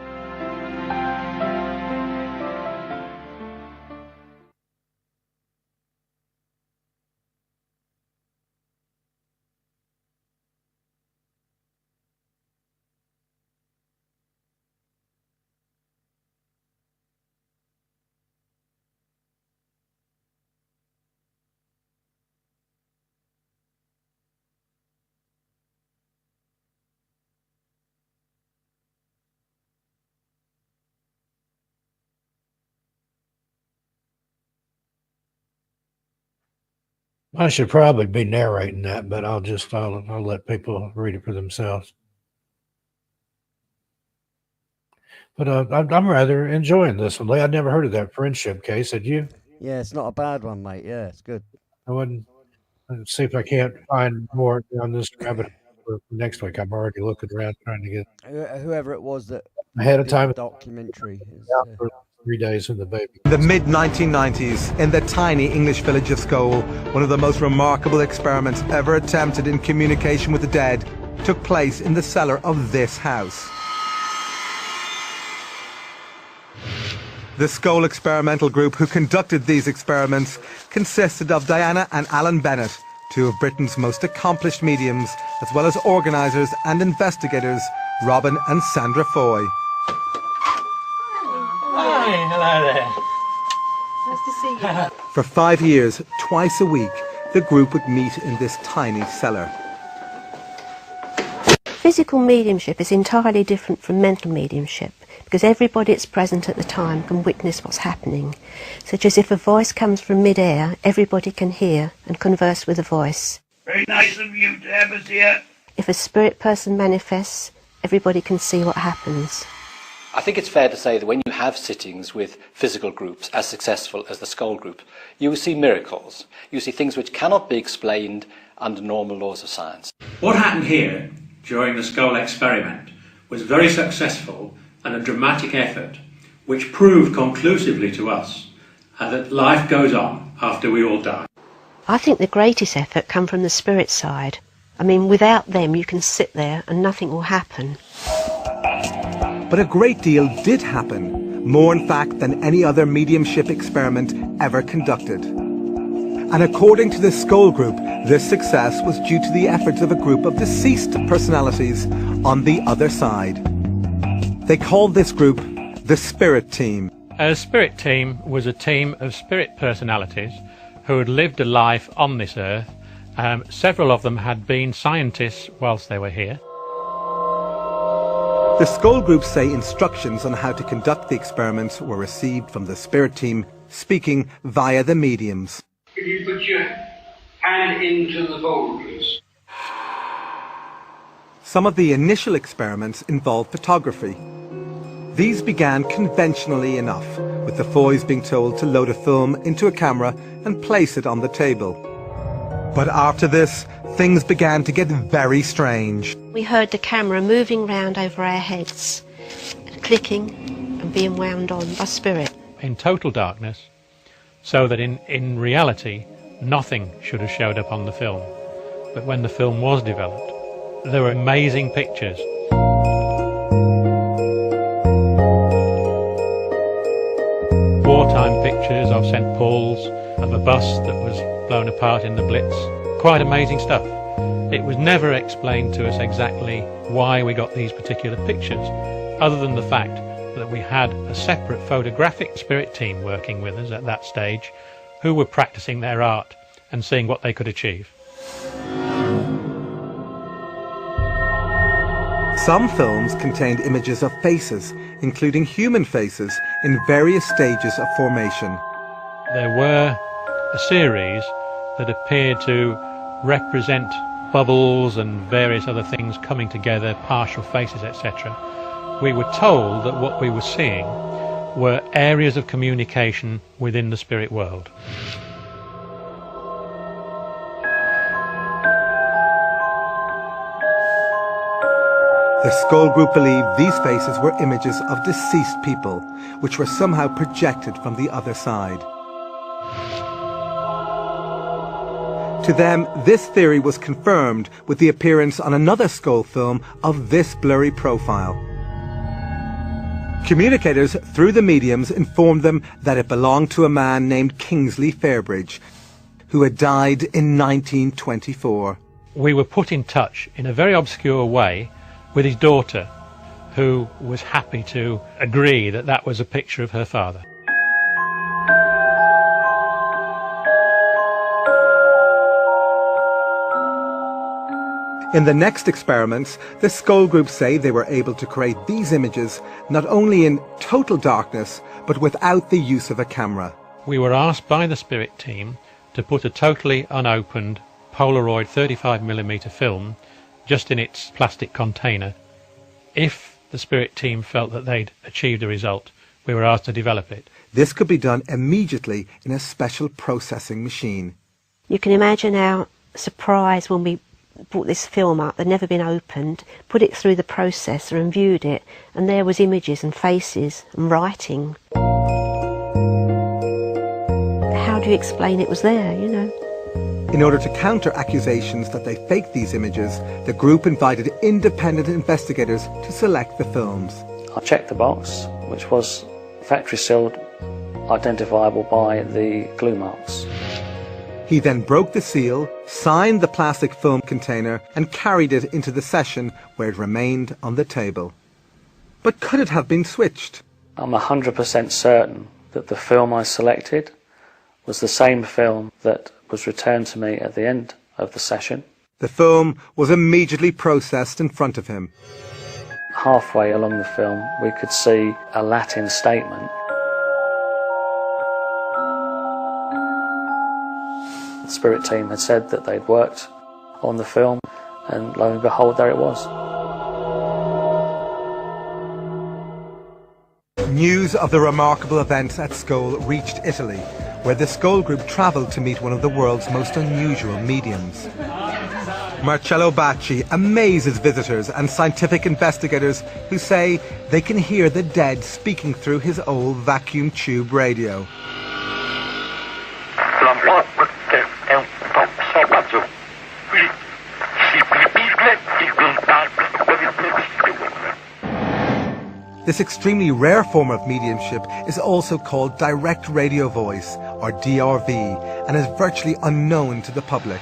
I should probably be narrating that, but I'll let people read it for themselves. But I'm rather enjoying this one, Lee. I'd never heard of that friendship case. Had you? Yeah, it's not a bad one, mate. Yeah, it's good. Let's see if I can't find more down this rabbit for next week. I'm already looking around trying to get whoever it was that ahead of time. Documentary is, for 3 days in the baby. The mid-1990s, in the tiny English village of Scole, one of the most remarkable experiments ever attempted in communication with the dead took place in the cellar of this house. The Scole experimental group who conducted these experiments consisted of Diana and Alan Bennett, two of Britain's most accomplished mediums, as well as organisers and investigators Robin and Sandra Foy. Hi, hello there. Nice to see you. For 5 years, twice a week, the group would meet in this tiny cellar. Physical mediumship is entirely different from mental mediumship because everybody that's present at the time can witness what's happening. Such as if a voice comes from mid-air, everybody can hear and converse with the voice. Very nice of you to have us here. If a spirit person manifests, everybody can see what happens. I think it's fair to say that when you have sittings with physical groups as successful as the Skull group, you will see miracles. You see things which cannot be explained under normal laws of science. What happened here during the Skull experiment was very successful and a dramatic effort which proved conclusively to us that life goes on after we all die. I think the greatest effort come from the spirit side. I mean, without them you can sit there and nothing will happen. But a great deal did happen, more in fact than any other mediumship experiment ever conducted. And according to the Skull group, this success was due to the efforts of a group of deceased personalities on the other side. They called this group the Spirit Team. A Spirit Team was a team of spirit personalities who had lived a life on this earth. Several of them had been scientists whilst they were here. The Skull group say instructions on how to conduct the experiments were received from the Spirit Team, speaking via the mediums. If you put your hand into the bowl, please. Some of the initial experiments involved photography. These began conventionally enough, with the Foys being told to load a film into a camera and place it on the table. But after this, things began to get very strange. We heard the camera moving round over our heads, clicking and being wound on by spirit. In total darkness, so that in reality, nothing should have showed up on the film. But when the film was developed, there were amazing pictures. Wartime pictures of St. Paul's, of a bus that was blown apart in the Blitz. Quite amazing stuff. It was never explained to us exactly why we got these particular pictures, other than the fact that we had a separate photographic spirit team working with us at that stage, who were practicing their art and seeing what they could achieve. Some films contained images of faces, including human faces, in various stages of formation. There were a series that appeared to represent bubbles and various other things coming together, partial faces, etc. We were told that what we were seeing were areas of communication within the spirit world. The Skull group believed these faces were images of deceased people, which were somehow projected from the other side. To them, this theory was confirmed with the appearance on another Skull film of this blurry profile. Communicators through the mediums informed them that it belonged to a man named Kingsley Fairbridge, who had died in 1924. We were put in touch in a very obscure way with his daughter, who was happy to agree that that was a picture of her father. In the next experiments, the Skull group say they were able to create these images not only in total darkness, but without the use of a camera. We were asked by the spirit team to put a totally unopened Polaroid 35mm film just in its plastic container. If the spirit team felt that they'd achieved a result, we were asked to develop it. This could be done immediately in a special processing machine. You can imagine our surprise when we brought this film up. They'd never been opened, put it through the processor and viewed it, and there was images and faces and writing. How do you explain it was there, you know? In order to counter accusations that they faked these images, the group invited independent investigators to select the films. I checked the box, which was factory sealed, identifiable by the glue marks. He then broke the seal, signed the plastic film container, and carried it into the session where it remained on the table. But could it have been switched? I'm 100% certain that the film I selected was the same film that was returned to me at the end of the session. The film was immediately processed in front of him. Halfway along the film, we could see a Latin statement. The Spirit team had said that they'd worked on the film, and lo and behold, there it was. News of the remarkable events at Scole reached Italy, where the Scole group travelled to meet one of the world's most unusual mediums. Marcello Bacci amazes visitors and scientific investigators who say they can hear the dead speaking through his old vacuum tube radio. This extremely rare form of mediumship is also called direct radio voice, or DRV, and is virtually unknown to the public.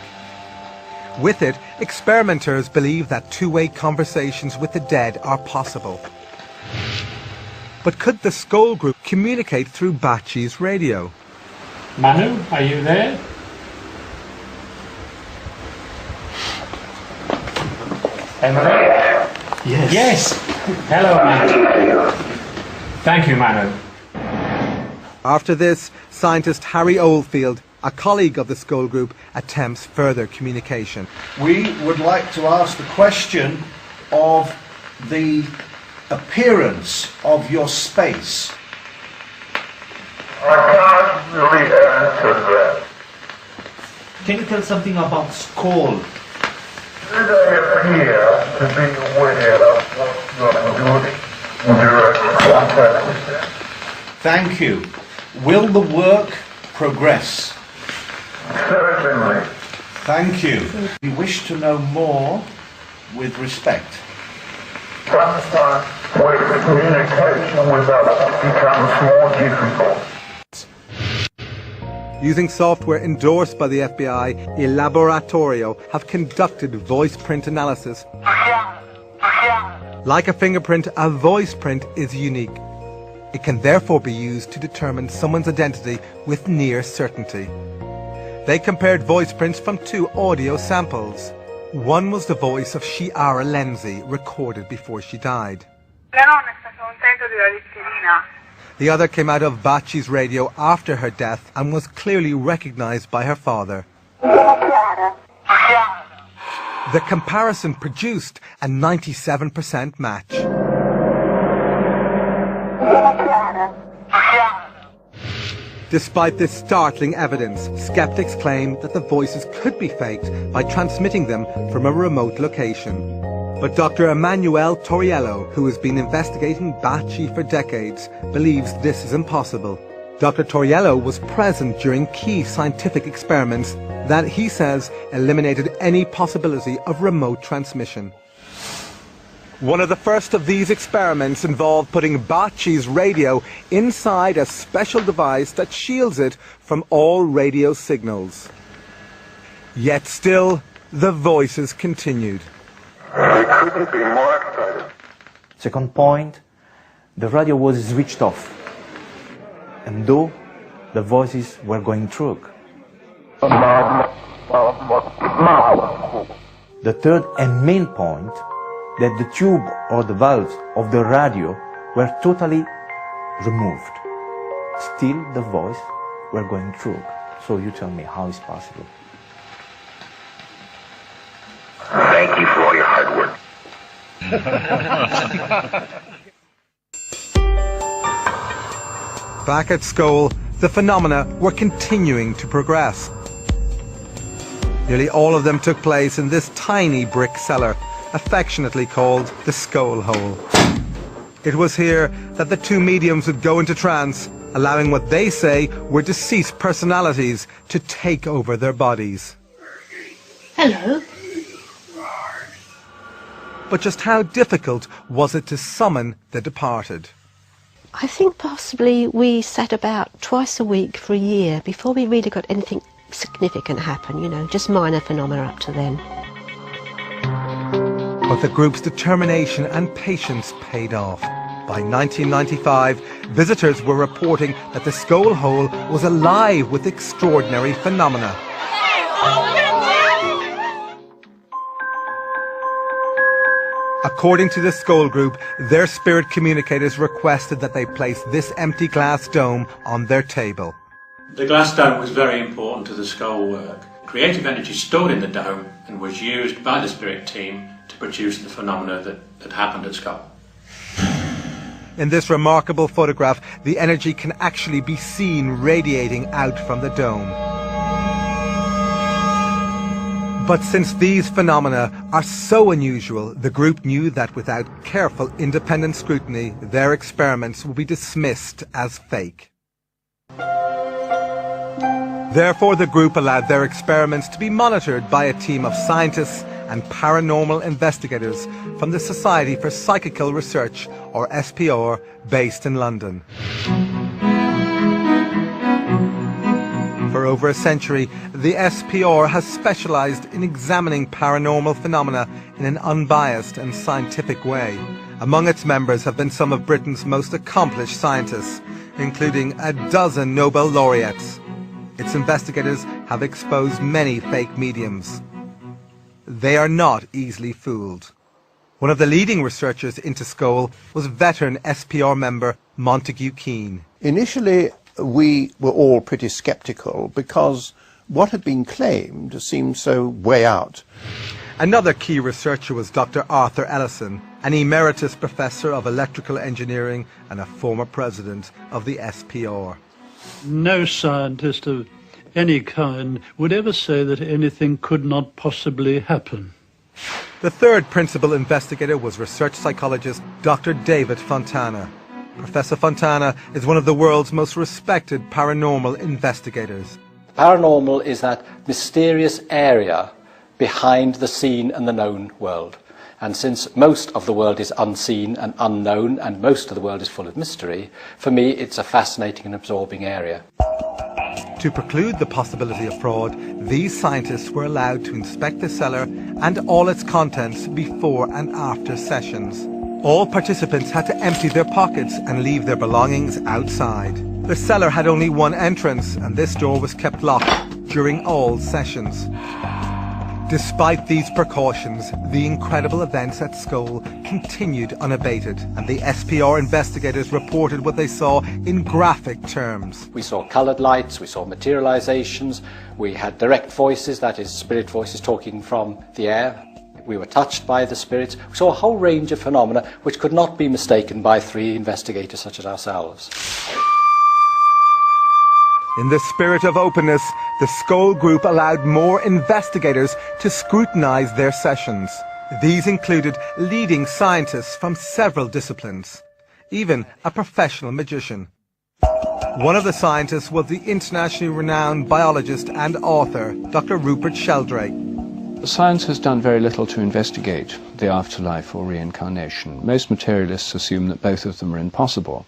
With it, experimenters believe that two-way conversations with the dead are possible. But could the Scole group communicate through Bacci's radio? Manu, are you there? Emily? Yes. Yes. Hello, Manu. Thank you, Manu. After this, scientist Harry Oldfield, a colleague of the Scole group, attempts further communication. We would like to ask the question of the appearance of your space. I can't really answer that. Can you tell something about Scole? Did I appear to be aware of what you're doing in direct contact with them? Thank you. Will the work progress? Certainly. Thank you. We wish to know more with respect. Sometimes where communication with us becomes more difficult. Using software endorsed by the FBI, Il Laboratorio have conducted voice print analysis. Like a fingerprint, a voice print is unique. It can therefore be used to determine someone's identity with near certainty. They compared voice prints from two audio samples. One was the voice of Chiara Lenzi, recorded before she died. The other came out of Bacci's radio after her death and was clearly recognized by her father. The comparison produced a 97% match. Despite this startling evidence, skeptics claim that the voices could be faked by transmitting them from a remote location. But Dr. Emanuele Toriello, who has been investigating Bacci for decades, believes this is impossible. Dr. Toriello was present during key scientific experiments that, he says, eliminated any possibility of remote transmission. One of the first of these experiments involved putting Bacci's radio inside a special device that shields it from all radio signals. Yet still, the voices continued. I couldn't be more excited. Second point, the radio was switched off, and though the voices were going through. The third and main point, that the tube or the valves of the radio were totally removed. Still the voice were going through. So you tell me how is possible? Thank you for all your hard work. Back at Scole, the phenomena were continuing to progress. Nearly all of them took place in this tiny brick cellar, affectionately called the Scole Hole. It was here that the two mediums would go into trance, allowing what they say were deceased personalities to take over their bodies. Hello. But just how difficult was it to summon the departed? I think possibly we sat about twice a week for a year before we really got anything significant happen, you know, just minor phenomena up to then. But the group's determination and patience paid off. By 1995, visitors were reporting that the Scole Hole was alive with extraordinary phenomena. According to the Skull Group, their spirit communicators requested that they place this empty glass dome on their table. The glass dome was very important to the skull work. Creative energy stored in the dome and was used by the spirit team to produce the phenomena that happened at Skull. In this remarkable photograph, the energy can actually be seen radiating out from the dome. But since these phenomena are so unusual, the group knew that without careful independent scrutiny, their experiments would be dismissed as fake. Therefore, the group allowed their experiments to be monitored by a team of scientists and paranormal investigators from the Society for Psychical Research, or SPR, based in London. For over a century, the SPR has specialized in examining paranormal phenomena in an unbiased and scientific way. Among its members have been some of Britain's most accomplished scientists, including a dozen Nobel laureates. Its investigators have exposed many fake mediums. They are not easily fooled. One of the leading researchers into Skull was veteran SPR member Montague Keane. Initially, we were all pretty sceptical because what had been claimed seemed so way out. Another key researcher was Dr. Arthur Ellison, an emeritus professor of electrical engineering and a former president of the SPR. No scientist of any kind would ever say that anything could not possibly happen. The third principal investigator was research psychologist Dr. David Fontana. Professor Fontana is one of the world's most respected paranormal investigators. Paranormal is that mysterious area behind the seen and the known world. And since most of the world is unseen and unknown, and most of the world is full of mystery, for me it's a fascinating and absorbing area. To preclude the possibility of fraud, these scientists were allowed to inspect the cellar and all its contents before and after sessions. All participants had to empty their pockets and leave their belongings outside. The cellar had only one entrance, and this door was kept locked during all sessions. Despite these precautions, the incredible events at Skull continued unabated, and the SPR investigators reported what they saw in graphic terms. We saw coloured lights, we saw materializations, we had direct voices, that is, spirit voices talking from the air. We were touched by the spirits. We saw a whole range of phenomena which could not be mistaken by three investigators such as ourselves. In the spirit of openness, the Skull Group allowed more investigators to scrutinize their sessions. These included leading scientists from several disciplines, even a professional magician. One of the scientists was the internationally renowned biologist and author, Dr. Rupert Sheldrake. Science has done very little to investigate the afterlife or reincarnation. Most materialists assume that both of them are impossible.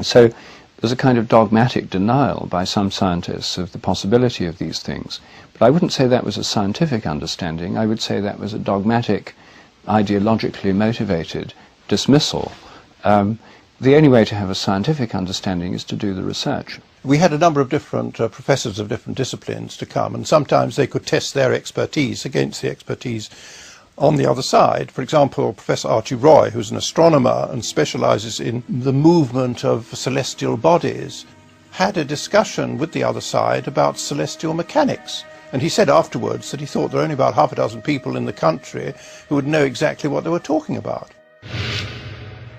So there's a kind of dogmatic denial by some scientists of the possibility of these things. But I wouldn't say that was a scientific understanding. I would say that was a dogmatic, ideologically motivated dismissal. The only way to have a scientific understanding is to do the research. We had a number of different professors of different disciplines to come, and sometimes they could test their expertise against the expertise on the other side. For example, Professor Archie Roy, who's an astronomer and specializes in the movement of celestial bodies, had a discussion with the other side about celestial mechanics. And he said afterwards that he thought there were only about half a dozen people in the country who would know exactly what they were talking about.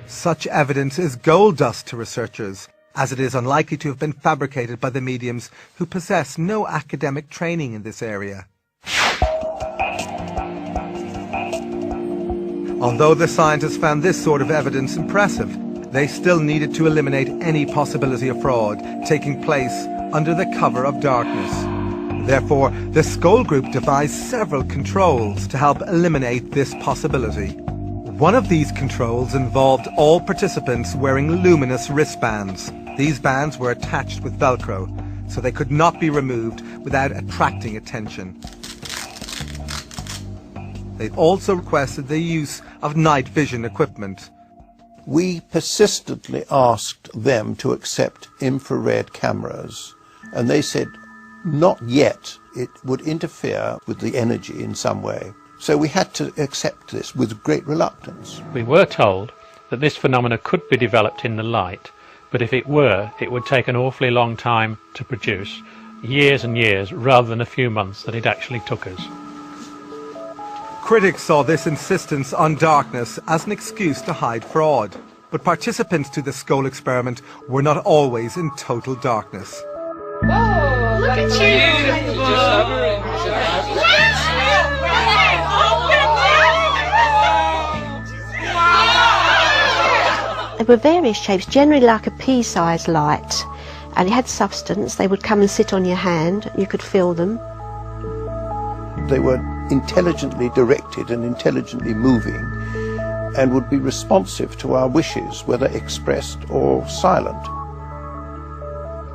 Such evidence is gold dust to researchers, as it is unlikely to have been fabricated by the mediums who possess no academic training in this area. Although the scientists found this sort of evidence impressive, they still needed to eliminate any possibility of fraud taking place under the cover of darkness. Therefore, the Skull Group devised several controls to help eliminate this possibility. One of these controls involved all participants wearing luminous wristbands. These bands were attached with Velcro, so they could not be removed without attracting attention. They also requested the use of night vision equipment. We persistently asked them to accept infrared cameras, and they said not yet. It would interfere with the energy in some way. So we had to accept this with great reluctance. We were told that this phenomena could be developed in the light, but if it were, it would take an awfully long time to produce, years and years, rather than a few months that it actually took us. Critics saw this insistence on darkness as an excuse to hide fraud. But participants to the skull experiment were not always in total darkness. Oh, look at There were various shapes, generally like a pea-sized light, and it had substance. They would come and sit on your hand, you could feel them. They were intelligently directed and intelligently moving, and would be responsive to our wishes, whether expressed or silent.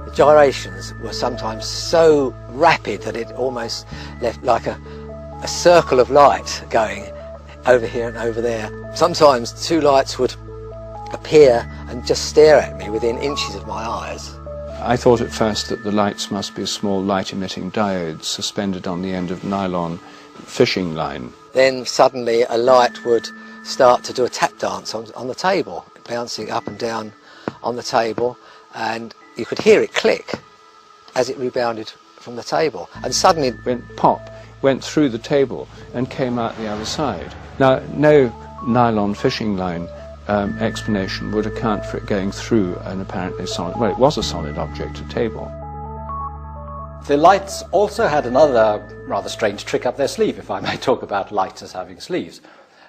The gyrations were sometimes so rapid that it almost left like a circle of light going over here and over there. Sometimes two lights would appear and just stare at me within inches of my eyes. I thought at first that the lights must be small light-emitting diodes suspended on the end of nylon fishing line. Then suddenly a light would start to do a tap dance on the table, bouncing up and down on the table, and you could hear it click as it rebounded from the table, and suddenly it went pop, went through the table and came out the other side. Now, no nylon fishing line explanation would account for it going through an apparently solid, well, it was a solid object, a table. The lights also had another rather strange trick up their sleeve, if I may talk about lights as having sleeves,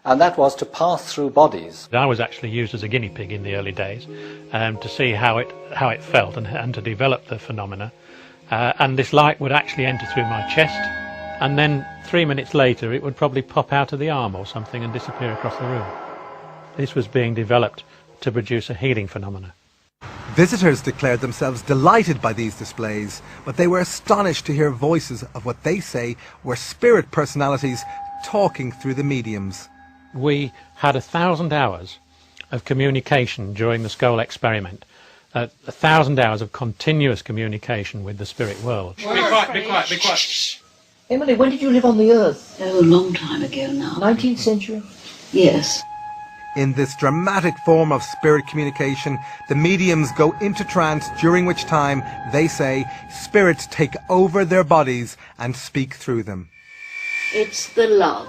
and that was to pass through bodies. I was actually used as a guinea pig in the early days to see how it felt and to develop the phenomena. And this light would actually enter through my chest, and then 3 minutes later it would probably pop out of the arm or something and disappear across the room. This was being developed to produce a healing phenomena. Visitors declared themselves delighted by these displays, but they were astonished to hear voices of what they say were spirit personalities talking through the mediums. We had 1,000 hours of communication during the skull experiment, 1,000 hours of continuous communication with the spirit world. Be quiet, be quiet, be quiet. Emily, when did you live on the Earth? Oh, a long time ago now. 19th century? Yes. In this dramatic form of spirit communication, the mediums go into trance, during which time, they say, spirits take over their bodies and speak through them. It's the love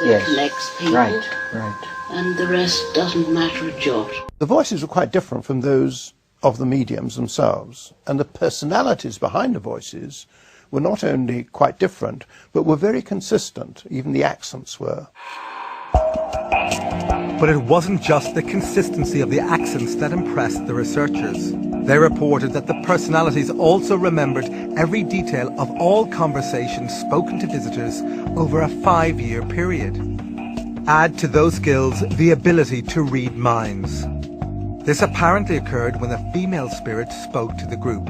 that connects people. Right. And the rest doesn't matter a jot. The voices were quite different from those of the mediums themselves, and the personalities behind the voices were not only quite different, but were very consistent. Even the accents were. But it wasn't just the consistency of the accents that impressed the researchers. They reported that the personalities also remembered every detail of all conversations spoken to visitors over a 5-year period. Add to those skills the ability to read minds. This apparently occurred when a female spirit spoke to the group.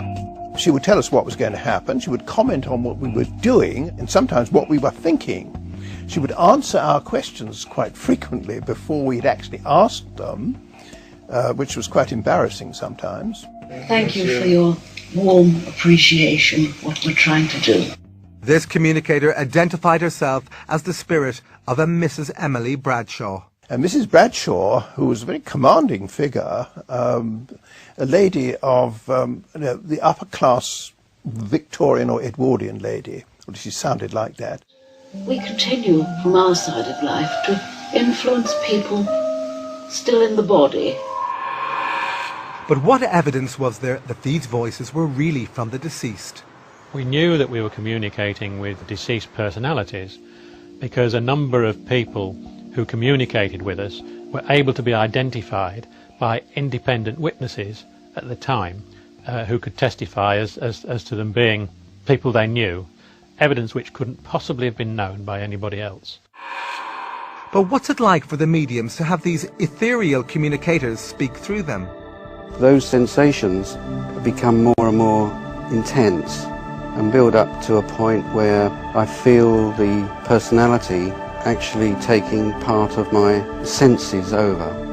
She would tell us what was going to happen. She would comment on what we were doing and sometimes what we were thinking. She would answer our questions quite frequently before we'd actually asked them, which was quite embarrassing sometimes. Thank you for your warm appreciation of what we're trying to do. This communicator identified herself as the spirit of a Mrs. Emily Bradshaw. And Mrs. Bradshaw, who was a very commanding figure, a lady of the upper class Victorian or Edwardian lady, or she sounded like that. We continue from our side of life to influence people still in the body. But what evidence was there that these voices were really from the deceased? We knew that we were communicating with deceased personalities because a number of people who communicated with us were able to be identified by independent witnesses at the time who could testify as to them being people they knew, evidence which couldn't possibly have been known by anybody else. But what's it like for the mediums to have these ethereal communicators speak through them? Those sensations become more and more intense and build up to a point where I feel the personality actually taking part of my senses over.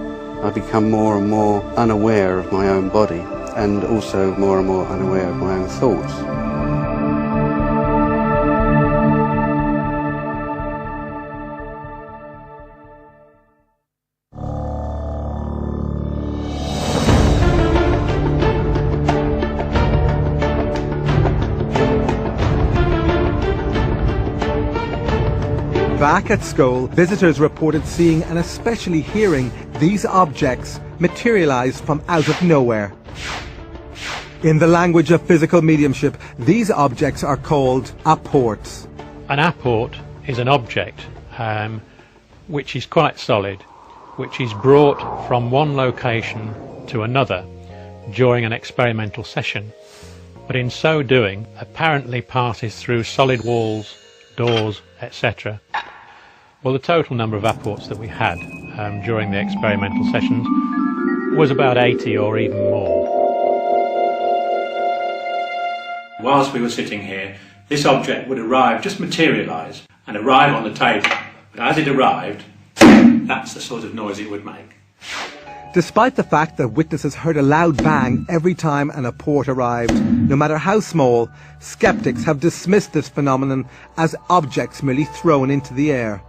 I become more and more unaware of my own body and also more and more unaware of my own thoughts. Back at Skull, visitors reported seeing and especially hearing these objects materialize from out of nowhere. In the language of physical mediumship, these objects are called apports. An apport is an object which is quite solid, which is brought from one location to another during an experimental session, but in so doing apparently passes through solid walls, doors, etc. Well, the total number of apports that we had during the experimental sessions was about 80 or even more. Whilst we were sitting here, this object would arrive, just materialise, and arrive on the table. But as it arrived, that's the sort of noise it would make. Despite the fact that witnesses heard a loud bang every time an apport arrived, no matter how small, skeptics have dismissed this phenomenon as objects merely thrown into the air.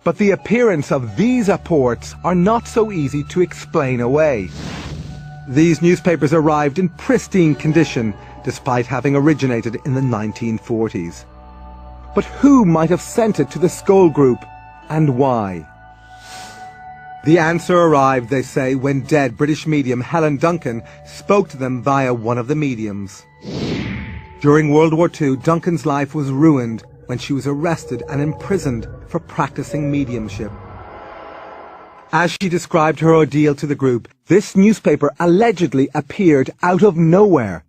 But the appearance of these apports are not so easy to explain away. These newspapers arrived in pristine condition, despite having originated in the 1940s. But who might have sent it to the Skull Group, and why? The answer arrived, they say, when dead British medium Helen Duncan spoke to them via one of the mediums. During World War II, Duncan's life was ruined when she was arrested and imprisoned for practicing mediumship. As she described her ordeal to the group, this newspaper allegedly appeared out of nowhere.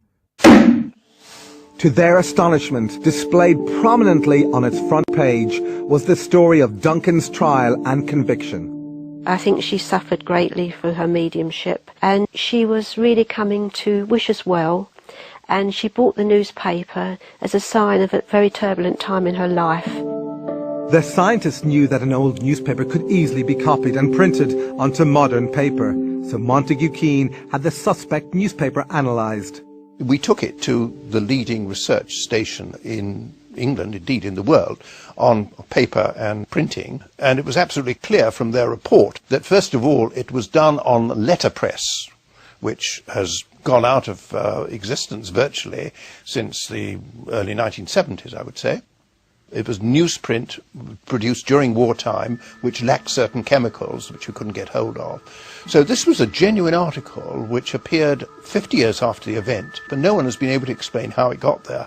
To their astonishment, displayed prominently on its front page was the story of Duncan's trial and conviction. I think she suffered greatly through her mediumship, and she was really coming to wish us well, and she bought the newspaper as a sign of a very turbulent time in her life. The scientists knew that an old newspaper could easily be copied and printed onto modern paper, so Montague Keane had the suspect newspaper analysed. We took it to the leading research station in England, indeed in the world, on paper and printing, and it was absolutely clear from their report that first of all it was done on letterpress, which has gone out of existence virtually since the early 1970s, I would say. It was newsprint produced during wartime, which lacked certain chemicals which you couldn't get hold of. So this was a genuine article which appeared 50 years after the event, but no one has been able to explain how it got there.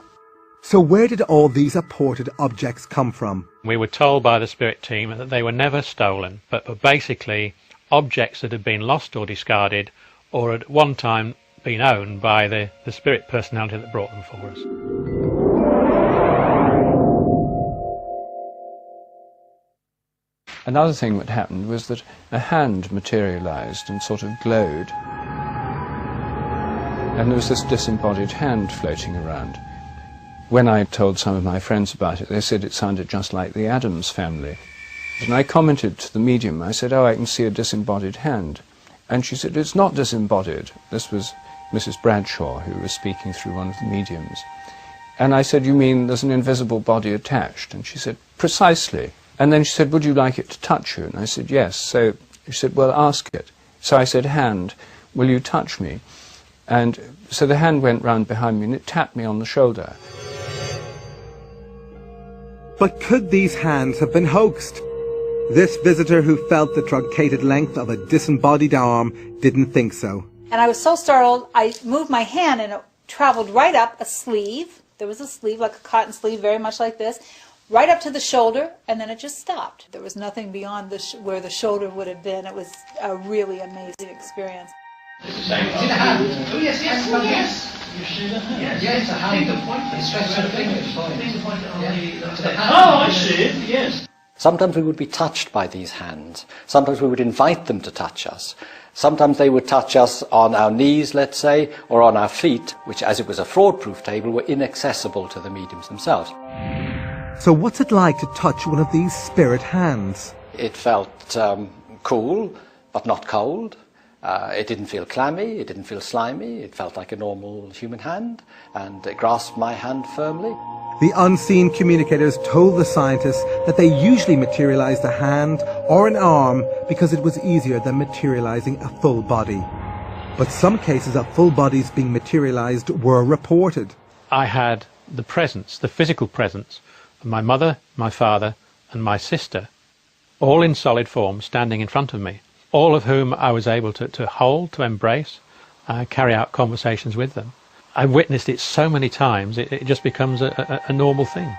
So where did all these apported objects come from? We were told by the spirit team that they were never stolen, but were basically objects that had been lost or discarded, or at one time been owned by the spirit personality that brought them for us. Another thing that happened was that a hand materialized and sort of glowed, and there was this disembodied hand floating around. When I told some of my friends about it, they said it sounded just like the Addams family. And I commented to the medium, I said, "Oh, I can see a disembodied hand." And she said, "It's not disembodied." This was Mrs. Bradshaw, who was speaking through one of the mediums. And I said, "You mean there's an invisible body attached?" And she said, "Precisely." And then she said, "Would you like it to touch you?" And I said, "Yes." So she said, "Well, ask it." So I said, "Hand, will you touch me?" And so the hand went round behind me and it tapped me on the shoulder. But could these hands have been hoaxed? This visitor, who felt the truncated length of a disembodied arm, didn't think so. And I was so startled, I moved my hand and it traveled right up a sleeve. There was a sleeve, like a cotton sleeve, very much like this, right up to the shoulder, and then it just stopped. There was nothing beyond where the shoulder would have been. It was a really amazing experience. It's a hand. Oh, yes, yes, oh, yes. You see the hand? Yes, yes, it's a hand. Finger point. It's stretched to the fingers. Finger point on the hand. Oh, I see it, yes. Sometimes we would be touched by these hands. Sometimes we would invite them to touch us. Sometimes they would touch us on our knees, let's say, or on our feet, which, as it was a fraud-proof table, were inaccessible to the mediums themselves. So what's it like to touch one of these spirit hands? It felt cool, but not cold. It didn't feel clammy, it didn't feel slimy. It felt like a normal human hand, and it grasped my hand firmly. The unseen communicators told the scientists that they usually materialized a hand or an arm because it was easier than materializing a full body. But some cases of full bodies being materialized were reported. I had the presence, the physical presence, my mother, my father, and my sister, all in solid form, standing in front of me, all of whom I was able to hold, to embrace, carry out conversations with them. I've witnessed it so many times, it just becomes a normal thing.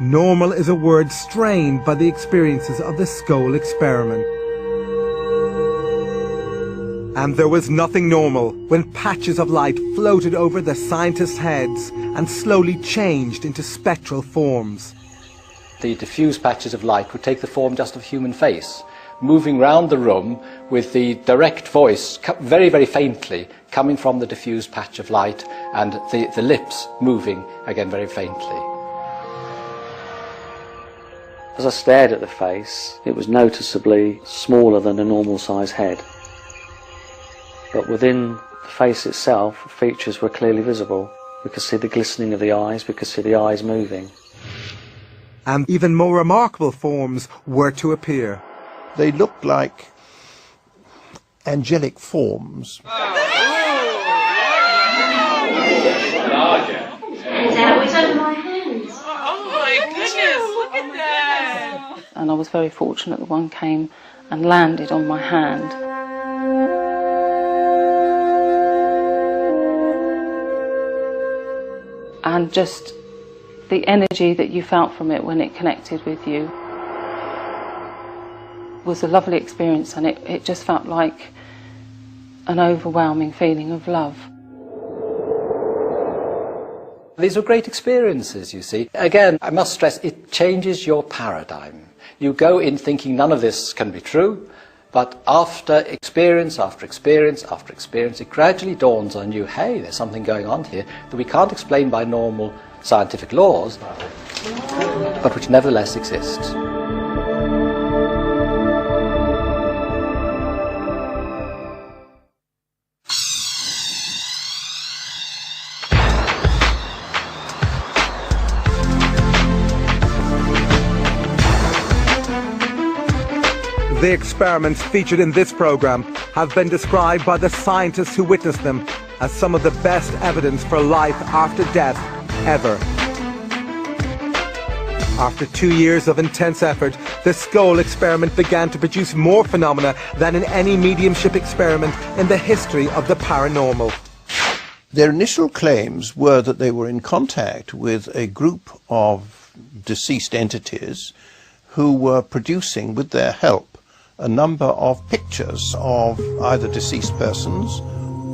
Normal is a word strained by the experiences of the skull experiment. And there was nothing normal when patches of light floated over the scientists' heads and slowly changed into spectral forms. The diffused patches of light would take the form just of a human face, moving round the room with the direct voice very, very faintly coming from the diffused patch of light, and the lips moving again very faintly. As I stared at the face, it was noticeably smaller than a normal size head. But within the face itself, features were clearly visible. We could see the glistening of the eyes, we could see the eyes moving. And even more remarkable forms were to appear. They looked like angelic forms. That was on my hands. Oh my goodness, look at that. And I was very fortunate that one came and landed on my hand. And just the energy that you felt from it when it connected with you was a lovely experience, and it just felt like an overwhelming feeling of love. These were great experiences, you see. Again, I must stress, it changes your paradigm. You go in thinking none of this can be true, but after experience after experience after experience, it gradually dawns on you, hey, there's something going on here that we can't explain by normal scientific laws, but which nevertheless exists. The experiments featured in this program have been described by the scientists who witnessed them as some of the best evidence for life after death ever. After 2 years of intense effort, the skull experiment began to produce more phenomena than in any mediumship experiment in the history of the paranormal. Their initial claims were that they were in contact with a group of deceased entities who were producing, with their help, a number of pictures of either deceased persons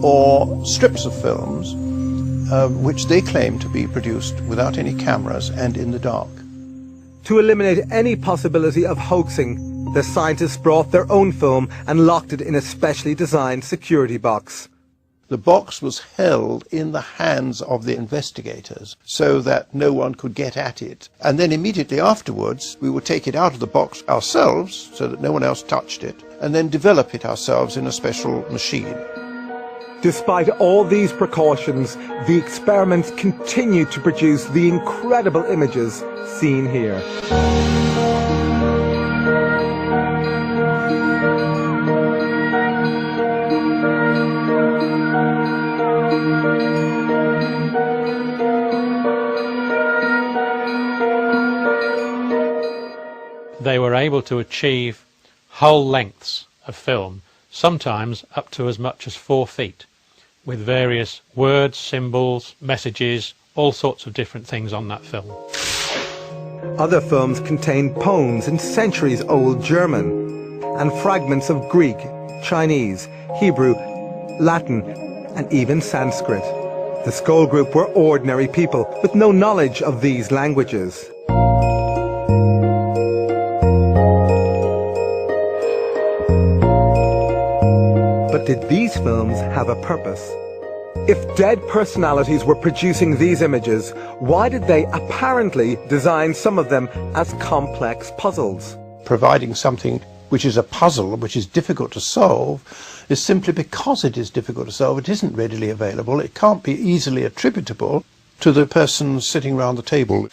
or strips of films which they claimed to be produced without any cameras and in the dark. To eliminate any possibility of hoaxing, the scientists brought their own film and locked it in a specially designed security box. The box was held in the hands of the investigators so that no one could get at it. And then immediately afterwards, we would take it out of the box ourselves so that no one else touched it, and then develop it ourselves in a special machine. Despite all these precautions, the experiments continued to produce the incredible images seen here. They were able to achieve whole lengths of film, sometimes up to as much as 4 feet, with various words, symbols, messages, all sorts of different things on that film. Other films contained poems in centuries-old German and fragments of Greek, Chinese, Hebrew, Latin, and even Sanskrit. The Skull Group were ordinary people with no knowledge of these languages. But did these films have a purpose? If dead personalities were producing these images, why did they apparently design some of them as complex puzzles? Providing something which is a puzzle, which is difficult to solve, is simply because it is difficult to solve. It isn't readily available. It can't be easily attributable to the person sitting around the table.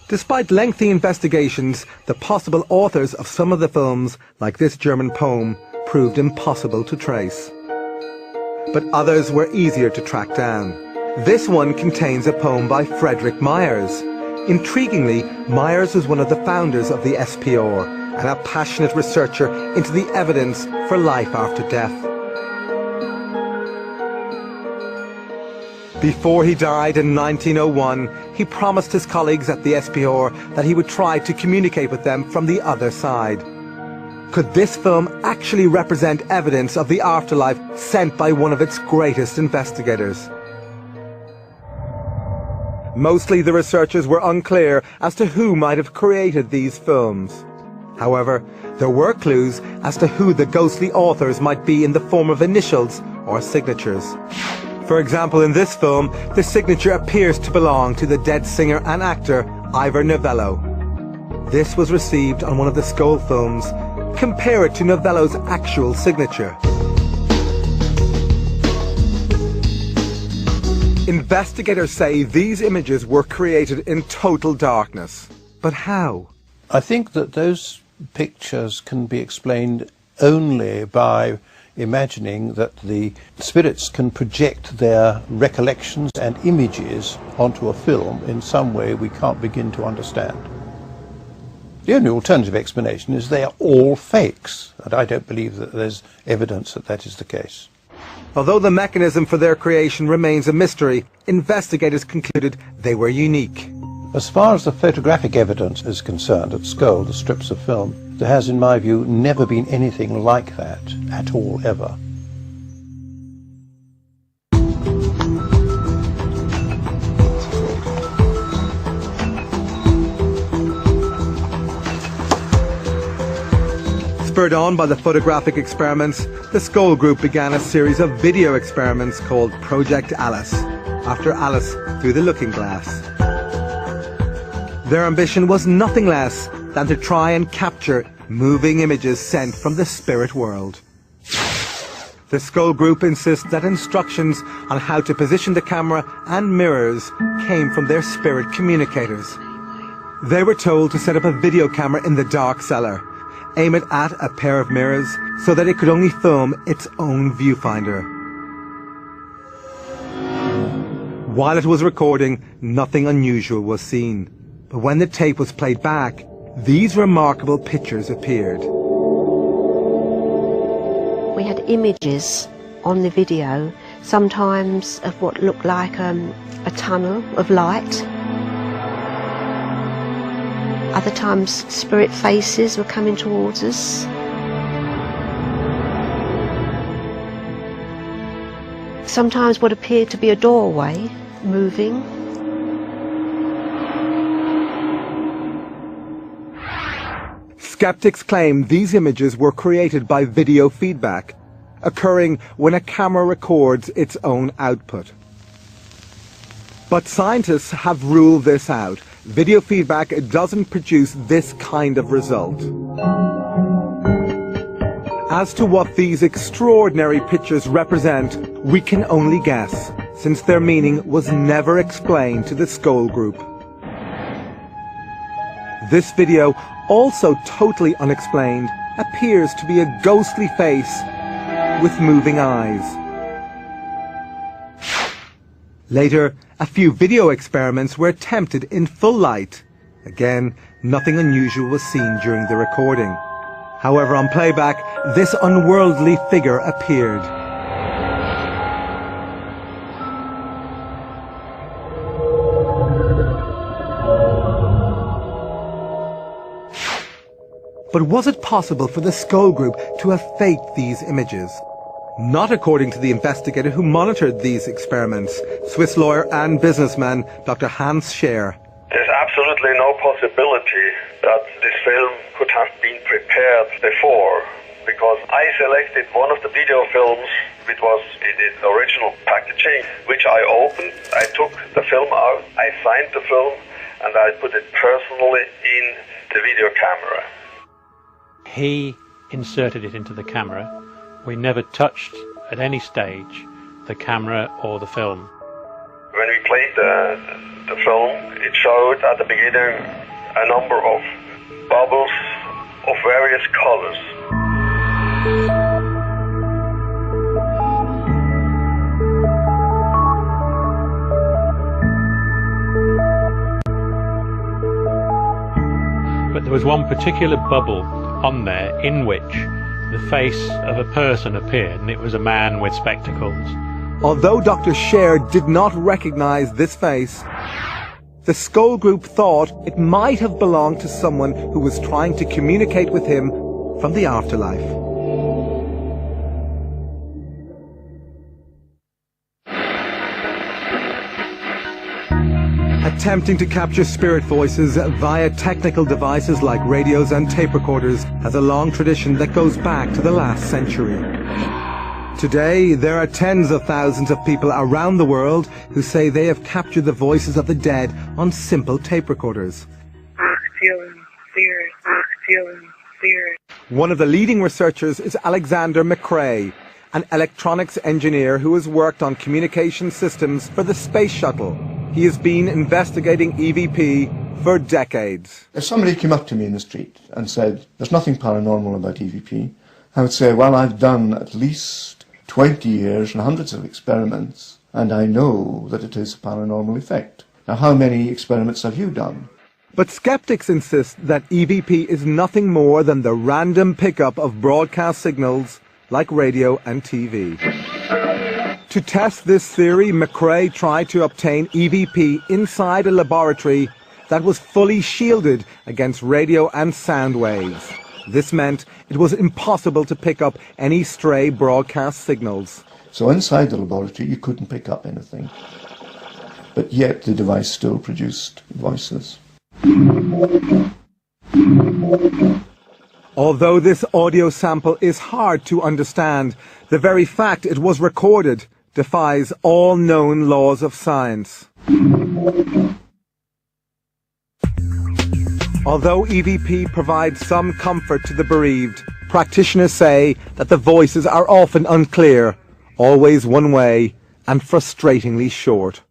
Despite lengthy investigations, the possible authors of some of the films, like this German poem, proved impossible to trace. But others were easier to track down. This one contains a poem by Frederick Myers. Intriguingly, Myers was one of the founders of the SPR and a passionate researcher into the evidence for life after death. Before he died in 1901, he promised his colleagues at the SPR that he would try to communicate with them from the other side. Could this film actually represent evidence of the afterlife sent by one of its greatest investigators? Mostly the researchers were unclear as to who might have created these films. However, there were clues as to who the ghostly authors might be in the form of initials or signatures. For example, in this film, the signature appears to belong to the dead singer and actor Ivor Novello. This was received on one of the Skull films. Compare it to Novello's actual signature. Investigators say these images were created in total darkness. But how? I think that those pictures can be explained only by imagining that the spirits can project their recollections and images onto a film in some way we can't begin to understand. The only alternative explanation is they are all fakes, and I don't believe that there's evidence that that is the case. Although the mechanism for their creation remains a mystery, investigators concluded they were unique. As far as the photographic evidence is concerned at Skull, the strips of film, there has, in my view, never been anything like that at all, ever. Spurred on by the photographic experiments, the Skull Group began a series of video experiments called Project Alice, after Alice through the looking glass. Their ambition was nothing less than to try and capture moving images sent from the spirit world. The Skull Group insists that instructions on how to position the camera and mirrors came from their spirit communicators. They were told to set up a video camera in the dark cellar, aim it at a pair of mirrors so that it could only film its own viewfinder. While it was recording, nothing unusual was seen. But when the tape was played back, these remarkable pictures appeared. We had images on the video, sometimes of what looked like a tunnel of light. Other times spirit faces were coming towards us. Sometimes what appeared to be a doorway moving. Skeptics claim these images were created by video feedback, occurring when a camera records its own output. But scientists have ruled this out. Video feedback doesn't produce this kind of result. As to what these extraordinary pictures represent, we can only guess, since their meaning was never explained to the Skull Group. This video, also totally unexplained, appears to be a ghostly face with moving eyes. Later, a few video experiments were attempted in full light. Again, nothing unusual was seen during the recording. However, on playback, this unworldly figure appeared. But was it possible for the Skull Group to have faked these images? Not according to the investigator who monitored these experiments, Swiss lawyer and businessman Dr. Hans Scheer. There's absolutely no possibility that this film could have been prepared before, because I selected one of the video films which was in its original packaging, which I opened. I took the film out, I signed the film, and I put it personally in the video camera. He inserted it into the camera. We never touched at any stage the camera or the film. When we played the film, it showed at the beginning a number of bubbles of various colors. was one particular bubble on there in which the face of a person appeared, and it was a man with spectacles. Although Dr. Scher did not recognize this face, the Skull Group thought it might have belonged to someone who was trying to communicate with him from the afterlife. Attempting to capture spirit voices via technical devices like radios and tape recorders has a long tradition that goes back to the last century. Today, there are tens of thousands of people around the world who say they have captured the voices of the dead on simple tape recorders. Feeling fear. One of the leading researchers is Alexander McRae, an electronics engineer who has worked on communication systems for the space shuttle. He has been investigating EVP for decades. If somebody came up to me in the street and said, there's nothing paranormal about EVP, I would say, well, I've done at least 20 years and hundreds of experiments, and I know that it is a paranormal effect. Now, how many experiments have you done? But skeptics insist that EVP is nothing more than the random pickup of broadcast signals like radio and TV. To test this theory, McRae tried to obtain EVP inside a laboratory that was fully shielded against radio and sound waves. This meant it was impossible to pick up any stray broadcast signals. So inside the laboratory you couldn't pick up anything, but yet the device still produced voices. Although this audio sample is hard to understand, the very fact it was recorded defies all known laws of science. Although EVP provides some comfort to the bereaved, practitioners say that the voices are often unclear, always one way, and frustratingly short.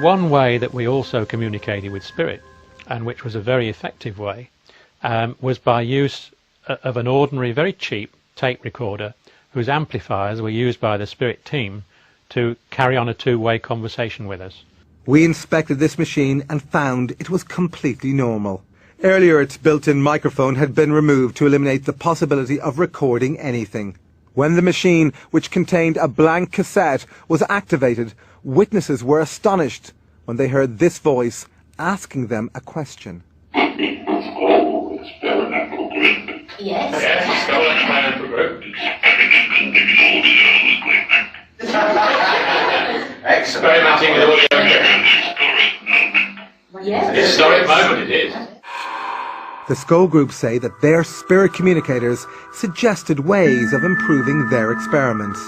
One way that we also communicated with spirit, and which was a very effective way, was by use of an ordinary, very cheap tape recorder whose amplifiers were used by the spirit team to carry on a two-way conversation with us. We inspected this machine and found it was completely normal. Earlier, its built-in microphone had been removed to eliminate the possibility of recording anything. When the machine, which contained a blank cassette, was activated, witnesses were astonished when they heard this voice asking them a question. Yes. Yes, Skull Experimental Group. Experimenting with audio. Yes. Historic moment it is. The Skull Group say that their spirit communicators suggested ways of improving their experiments.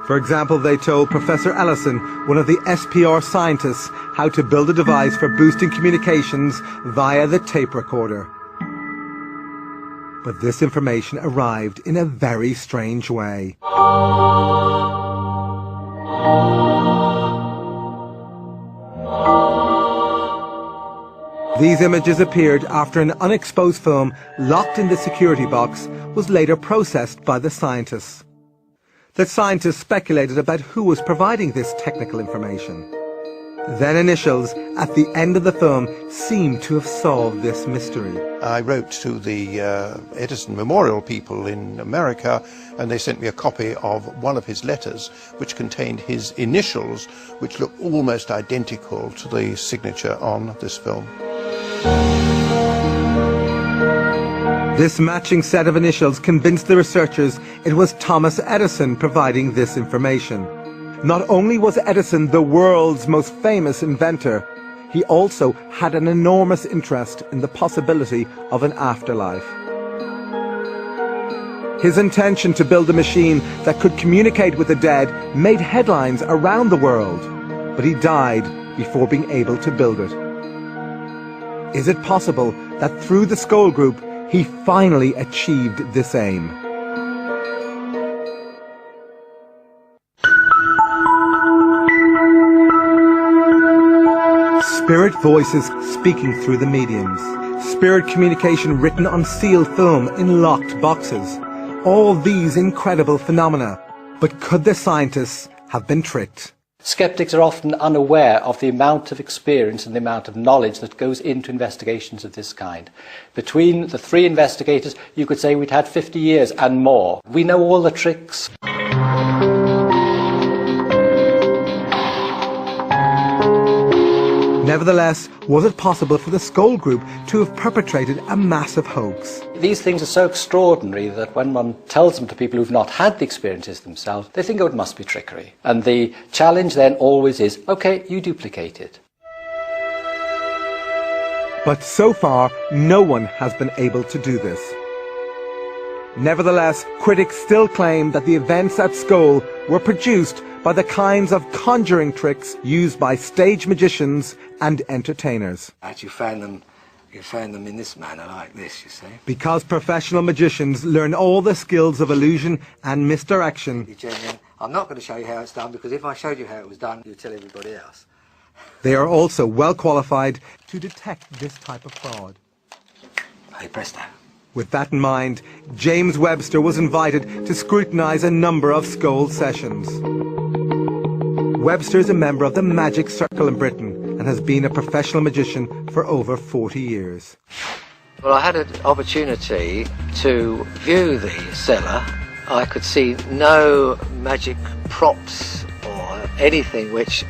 For example, they told Professor Ellison, one of the SPR scientists, how to build a device for boosting communications via the tape recorder. But this information arrived in a very strange way. These images appeared after an unexposed film locked in the security box was later processed by the scientists. The scientists speculated about who was providing this technical information. Then initials at the end of the film seemed to have solved this mystery. I wrote to the Edison Memorial people in America, and they sent me a copy of one of his letters, which contained his initials, which look almost identical to the signature on this film. This matching set of initials convinced the researchers it was Thomas Edison providing this information. Not only was Edison the world's most famous inventor, he also had an enormous interest in the possibility of an afterlife. His intention to build a machine that could communicate with the dead made headlines around the world, but he died before being able to build it. Is it possible that through the Skull Group he finally achieved this aim? Spirit voices speaking through the mediums. Spirit communication written on sealed film in locked boxes. All these incredible phenomena. But could the scientists have been tricked? Skeptics are often unaware of the amount of experience and the amount of knowledge that goes into investigations of this kind. Between the three investigators, you could say we'd had 50 years and more. We know all the tricks. Nevertheless, was it possible for the Skoll Group to have perpetrated a massive hoax? These things are so extraordinary that when one tells them to people who've not had the experiences themselves, they think, oh, it must be trickery. And the challenge then always is, okay, you duplicate it. But so far, no one has been able to do this. Nevertheless, critics still claim that the events at Skoll were produced by the kinds of conjuring tricks used by stage magicians and entertainers. You found them in this manner, like this, you see. Because professional magicians learn all the skills of illusion and misdirection, I'm not going to show you how it's done, because if I showed you how it was done, you'd tell everybody else. they are also well qualified to detect this type of fraud. Hey, presto. With that in mind, James Webster was invited to scrutinise a number of Skoll sessions. Webster is a member of the Magic Circle in Britain and has been a professional magician for over 40 years. Well, I had an opportunity to view the cellar. I could see no magic props or anything which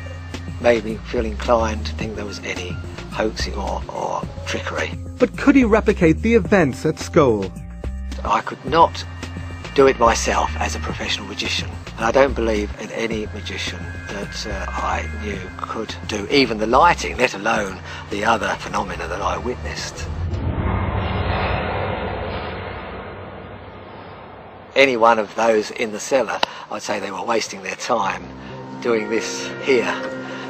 made me feel inclined to think there was any hoaxing or trickery. But could he replicate the events at Skoll? I could not do it myself as a professional magician. And I don't believe in any magician that I knew could do even the lighting, let alone the other phenomena that I witnessed. Any one of those in the cellar, I'd say they were wasting their time doing this here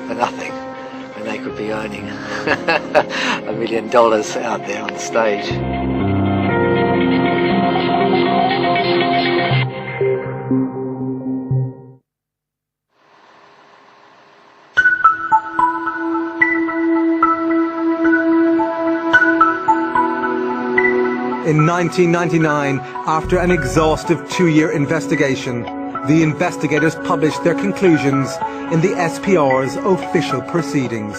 for nothing, when they could be earning $1 million out there on the stage. In 1999, after an exhaustive 2-year investigation, the investigators published their conclusions in the SPR's official proceedings.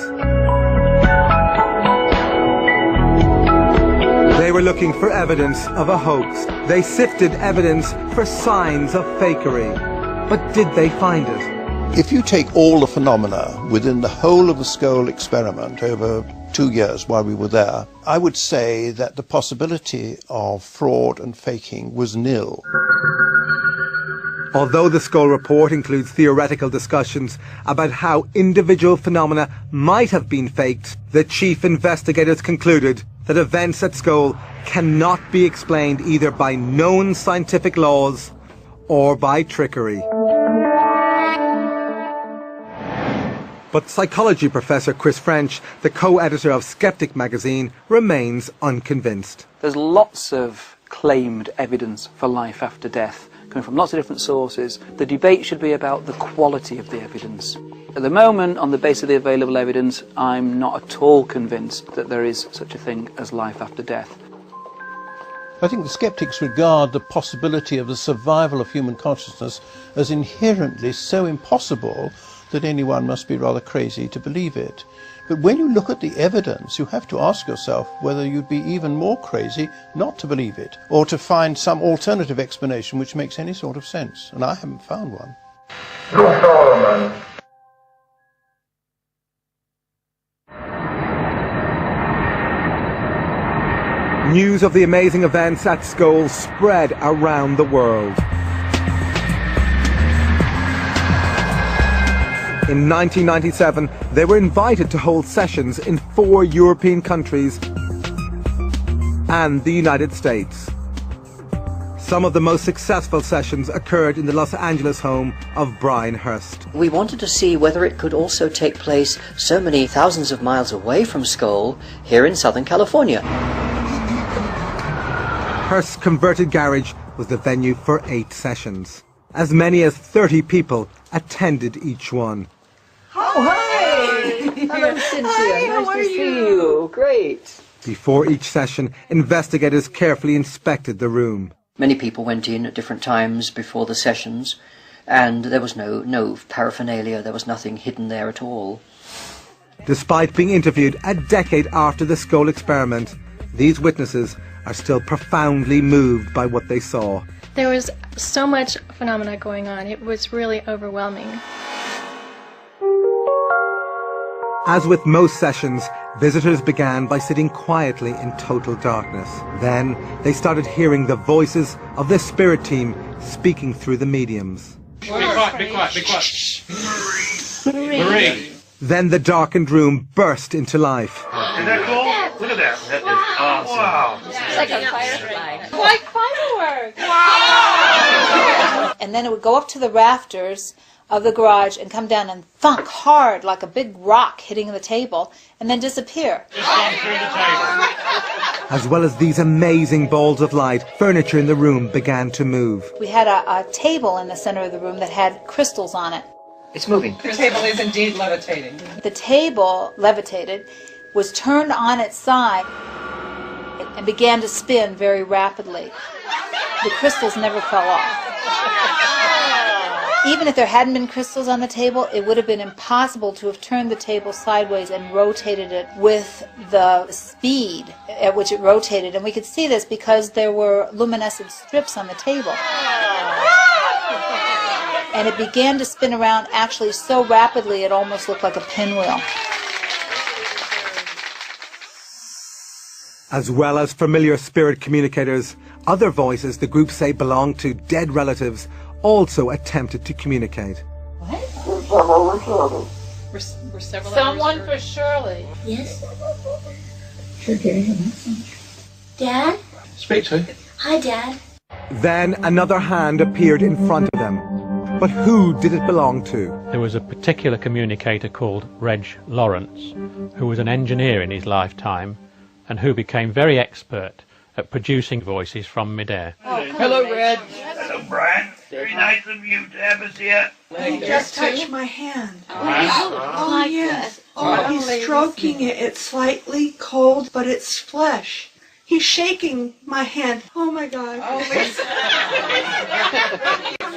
They were looking for evidence of a hoax. They sifted evidence for signs of fakery. But did they find it? If you take all the phenomena within the whole of the Skoll experiment over 2 years while we were there, I would say that the possibility of fraud and faking was nil. Although the Skoll report includes theoretical discussions about how individual phenomena might have been faked, the chief investigators concluded that events at Skoll cannot be explained either by known scientific laws or by trickery. But psychology professor Chris French, the co-editor of Skeptic magazine, remains unconvinced. There's lots of claimed evidence for life after death, coming from lots of different sources. The debate should be about the quality of the evidence. At the moment, on the basis of the available evidence, I'm not at all convinced that there is such a thing as life after death. I think the skeptics regard the possibility of the survival of human consciousness as inherently so impossible that anyone must be rather crazy to believe it. But when you look at the evidence, you have to ask yourself whether you'd be even more crazy not to believe it, or to find some alternative explanation which makes any sort of sense. And I haven't found one. News of the amazing events at Skoll spread around the world. In 1997, they were invited to hold sessions in 4 European countries and the United States. Some of the most successful sessions occurred in the Los Angeles home of Brian Hurst. We wanted to see whether it could also take place so many thousands of miles away from Skoll, here in Southern California. Hurst's converted garage was the venue for 8 sessions. As many as 30 people attended each one. Oh, hi! Hello, Cynthia. Hi, nice to see you. Great. Before each session, investigators carefully inspected the room. Many people went in at different times before the sessions and there was no paraphernalia, there was nothing hidden there at all. Despite being interviewed a decade after the skull experiment, these witnesses are still profoundly moved by what they saw. There was so much phenomena going on. It was really overwhelming. As with most sessions, visitors began by sitting quietly in total darkness. Then they started hearing the voices of the spirit team speaking through the mediums. Be quiet, be quiet, be quiet. Marie. Then the darkened room burst into life. Isn't that cool? Look at that. That is awesome. Wow. It's like a firefly. Like fireworks! Wow! And then it would go up to the rafters of the garage and come down and thunk hard like a big rock hitting the table and then disappear. Just gone through the table. As well as these amazing balls of light, furniture in the room began to move. We had a table in the center of the room that had crystals on it. It's moving. The table is indeed levitating. The table levitated, was turned on its side, and began to spin very rapidly. The crystals never fell off. Even if there hadn't been crystals on the table, it would have been impossible to have turned the table sideways and rotated it with the speed at which it rotated. And we could see this because there were luminescent strips on the table. And it began to spin around actually so rapidly it almost looked like a pinwheel. As well as familiar spirit communicators, other voices the group say belonged to dead relatives also attempted to communicate. We're several Someone for Shirley. Yes? You're getting a message. Dad? Speak to. Hi, Dad. Then another hand appeared in front of them. But who did it belong to? There was a particular communicator called Reg Lawrence, who was an engineer in his lifetime and who became very expert at producing voices from midair. Hello, Red. Hello, Brian. Very nice of you to have us here. He just touched my hand. Oh, Oh, yes. Oh, he's stroking it. It's slightly cold, but it's flesh. He's shaking my hand. Oh, my God.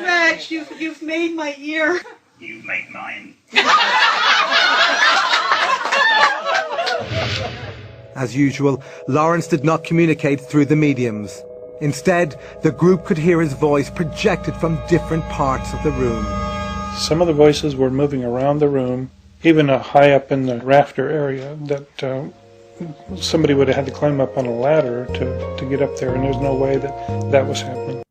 Reg, you've made my year. You make mine. As usual, Lawrence did not communicate through the mediums. Instead, the group could hear his voice projected from different parts of the room. Some of the voices were moving around the room, even high up in the rafter area, that somebody would have had to climb up on a ladder to get up there, and there's no way that was happening.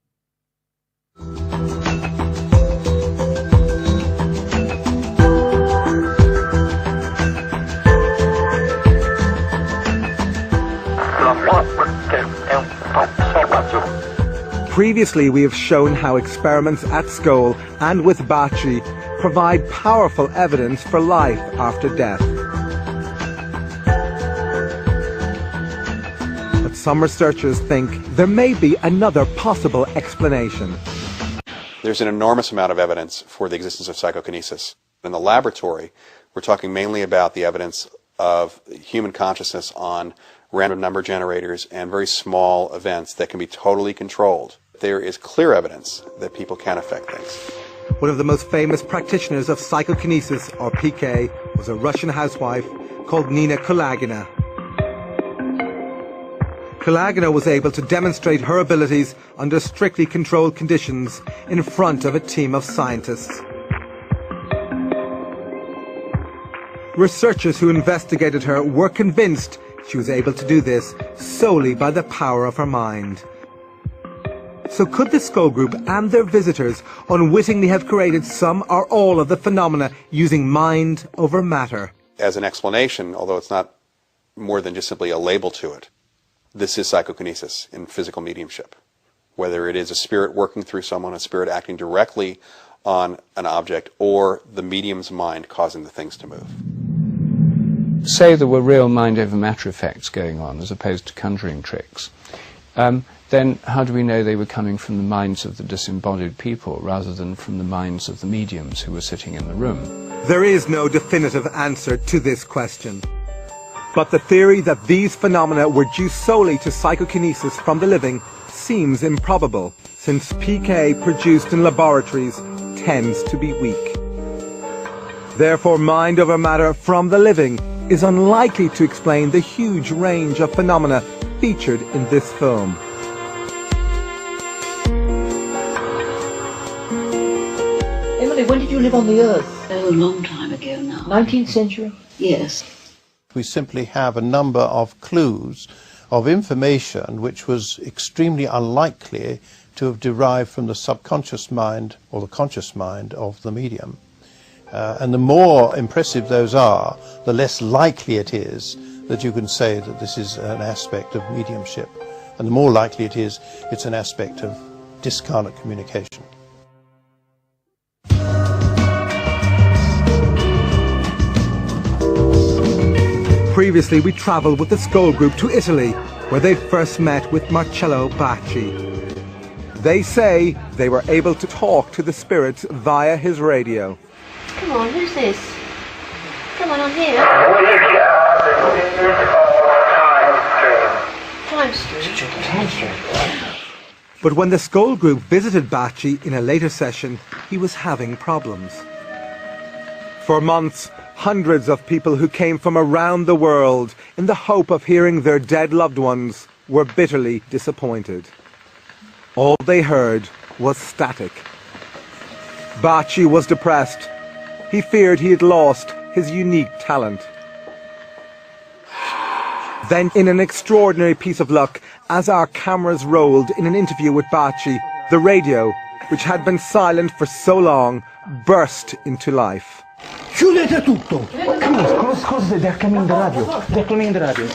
Previously, we have shown how experiments at Skull and with Bachi provide powerful evidence for life after death. But some researchers think there may be another possible explanation. There's an enormous amount of evidence for the existence of psychokinesis. In the laboratory, we're talking mainly about the evidence of human consciousness on random number generators and very small events that can be totally controlled. There is clear evidence that people can affect things. One of the most famous practitioners of psychokinesis, or PK, was a Russian housewife called Nina Kulagina. Kulagina was able to demonstrate her abilities under strictly controlled conditions in front of a team of scientists. Researchers who investigated her were convinced she was able to do this solely by the power of her mind. So could the Skull Group and their visitors unwittingly have created some or all of the phenomena using mind over matter? As an explanation, although it's not more than just simply a label to it, this is psychokinesis in physical mediumship. Whether it is a spirit working through someone, a spirit acting directly on an object, or the medium's mind causing the things to move. Say there were real mind over matter effects going on as opposed to conjuring tricks. Then how do we know they were coming from the minds of the disembodied people rather than from the minds of the mediums who were sitting in the room? There is no definitive answer to this question. But the theory that these phenomena were due solely to psychokinesis from the living seems improbable, since PK produced in laboratories tends to be weak. Therefore, mind over matter from the living is unlikely to explain the huge range of phenomena featured in this film. Emily, when did you live on the Earth? Oh, a long time ago now. 19th century? Yes. We simply have a number of clues of information which was extremely unlikely to have derived from the subconscious mind or the conscious mind of the medium. And the more impressive those are, the less likely it is that you can say that this is an aspect of mediumship. And the more likely it is, it's an aspect of discarnate communication. Previously, we travelled with the Skull Group to Italy, where they first met with Marcello Bacci. They say they were able to talk to the spirits via his radio. Come on, who's this? Come on, I'm here. Time stream. But when the Skull Group visited Bacci in a later session, he was having problems. For months, hundreds of people who came from around the world in the hope of hearing their dead loved ones were bitterly disappointed. All they heard was static. Bacci was depressed. He feared he had lost his unique talent. Then, in an extraordinary piece of luck, as our cameras rolled in an interview with Bacci, the radio, which had been silent for so long, burst into life. Chiudete tutto! Cose del cammin di radio, del cammin di radio.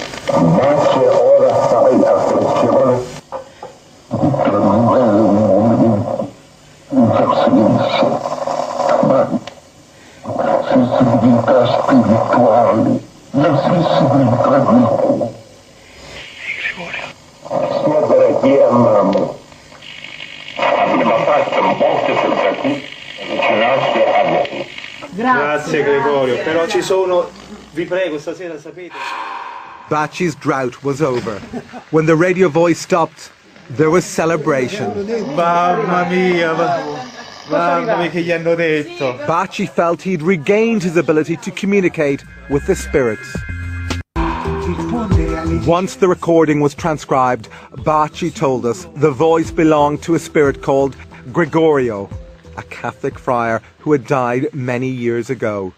Grazie Gregorio, però ci sono, vi prego, stasera sapete. Bacci's drought was over. When the radio voice stopped, there was celebration. Mamma mia, mamma mia che gli hanno detto. Bacci felt he'd regained his ability to communicate with the spirits. Once the recording was transcribed, Bacci told us the voice belonged to a spirit called Gregorio, a Catholic friar who had died many years ago.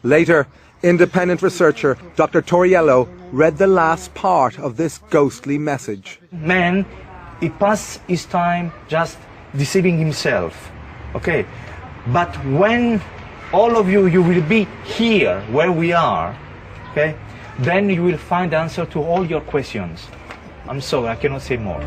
Later, independent researcher Dr. Toriello read the last part of this ghostly message. Man, he passed his time just deceiving himself, okay? But when all of you will be here where we are, okay? Then you will find the answer to all your questions. I'm sorry, I cannot say more.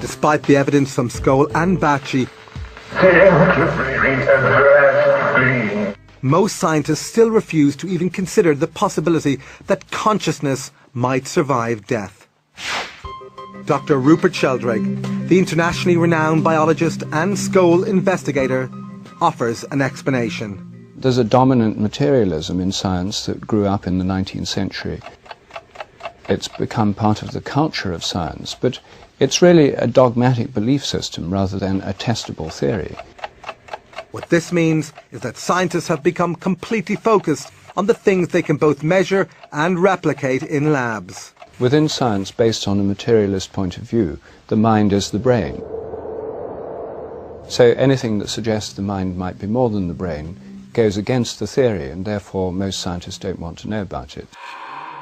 Despite the evidence from Skull and Bacci, most scientists still refuse to even consider the possibility that consciousness might survive death. Dr. Rupert Sheldrake, the internationally renowned biologist and Skull investigator, offers an explanation. There's a dominant materialism in science that grew up in the 19th century. It's become part of the culture of science, but it's really a dogmatic belief system rather than a testable theory. What this means is that scientists have become completely focused on the things they can both measure and replicate in labs. Within science, based on a materialist point of view, the mind is the brain. So anything that suggests the mind might be more than the brain goes against the theory, and therefore most scientists don't want to know about it.